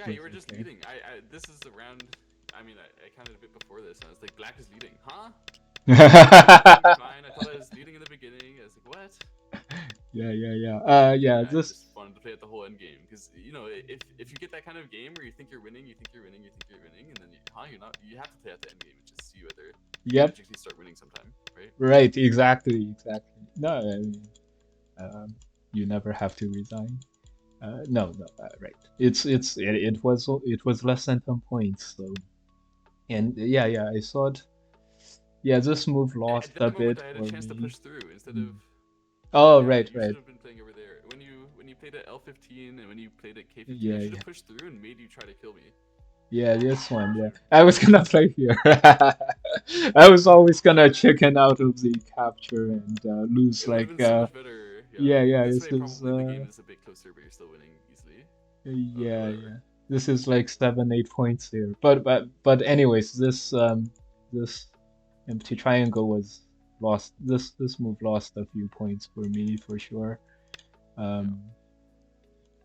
you were just okay. leading. I this is around. I mean, I counted a bit before this, and I was like, black is leading, huh? Everything fine. I thought I was leading in the beginning. I was like, what? Yeah. Yeah, Yeah. I This. just wanted to play it the whole end game because if you get that kind of game where you think you're winning, you think you're winning, you think you're winning, and then you're not. You have to play at the end game and just see whether you Yep. magically start winning sometime, right? Right. Exactly. No, I mean, you never have to resign. No. Right. It was less than 10 points. So and yeah. I thought yeah this move At lost a that moment, bit I had a for chance to me. push through instead Mm. of Oh yeah. right You should right have been playing over there when you played at L15 and when you played at K15. I should yeah have pushed through and made you try to kill me Yeah, this for one, yeah. sure. I was gonna play here. I was always gonna chicken out of the capture and lose It would have like been so much better. Yeah. yeah, This this way, is probably the game is a bit closer, but you're still winning easily. But whatever. yeah. This is like 7, 8 points here. But anyways, this empty triangle was lost. This move lost a few points for me for sure. Yeah. Um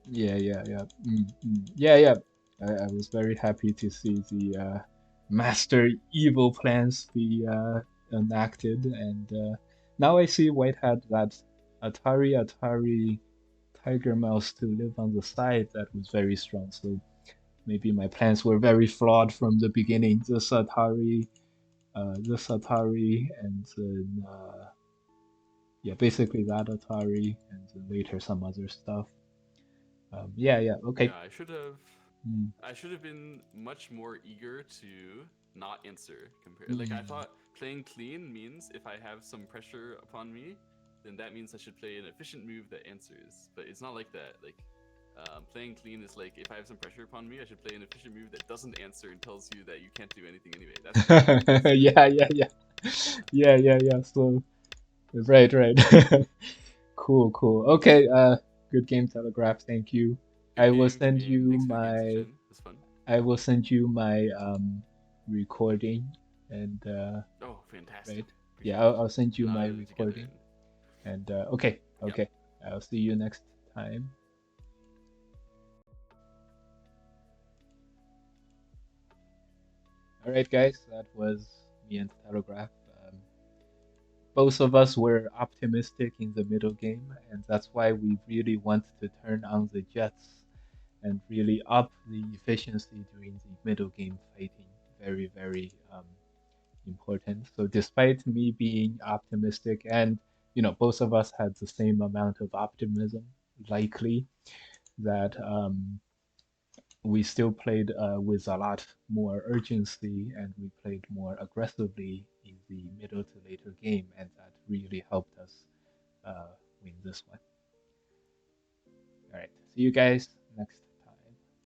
yeah. I was very happy to see the master evil plans be enacted, and now I see White had that Atari Tiger Mouse to live on the side that was very strong. So maybe my plans were very flawed from the beginning. This Atari, and then yeah, basically that Atari, and then later some other stuff. Yeah. Okay. Yeah. I should have. Mm, I should have been much more eager to not answer compared. Like I mm. thought, playing clean means if I have some pressure upon me, then that means I should play an efficient move that answers. But it's not like that. Like playing clean is like if I have some pressure upon me, I should play an efficient move that doesn't answer and tells you that you can't do anything anyway. That's how clean plays. Yeah. Yeah. So right. Cool. Okay. Good game, Telegraph. Thank you. Good I will game. Good send game. you Thanks for the game, my Chen. It was fun. I will send you my recording and Oh, fantastic. right. Yeah, Appreciate it. I'll send you And I'll my edit it together. recording And and yeah. okay. I'll see you next time. All right, guys. That was me and Telegraph. Um, both of us were optimistic in the middle game, and that's why we really want to turn on the jets and really up the efficiency during the middle game fighting. Very important. So despite me being optimistic, and both of us had the same amount of optimism, likely that we still played with a lot more urgency, and we played more aggressively in the middle to later game, and that really helped us uh, win this one. All right, see you guys next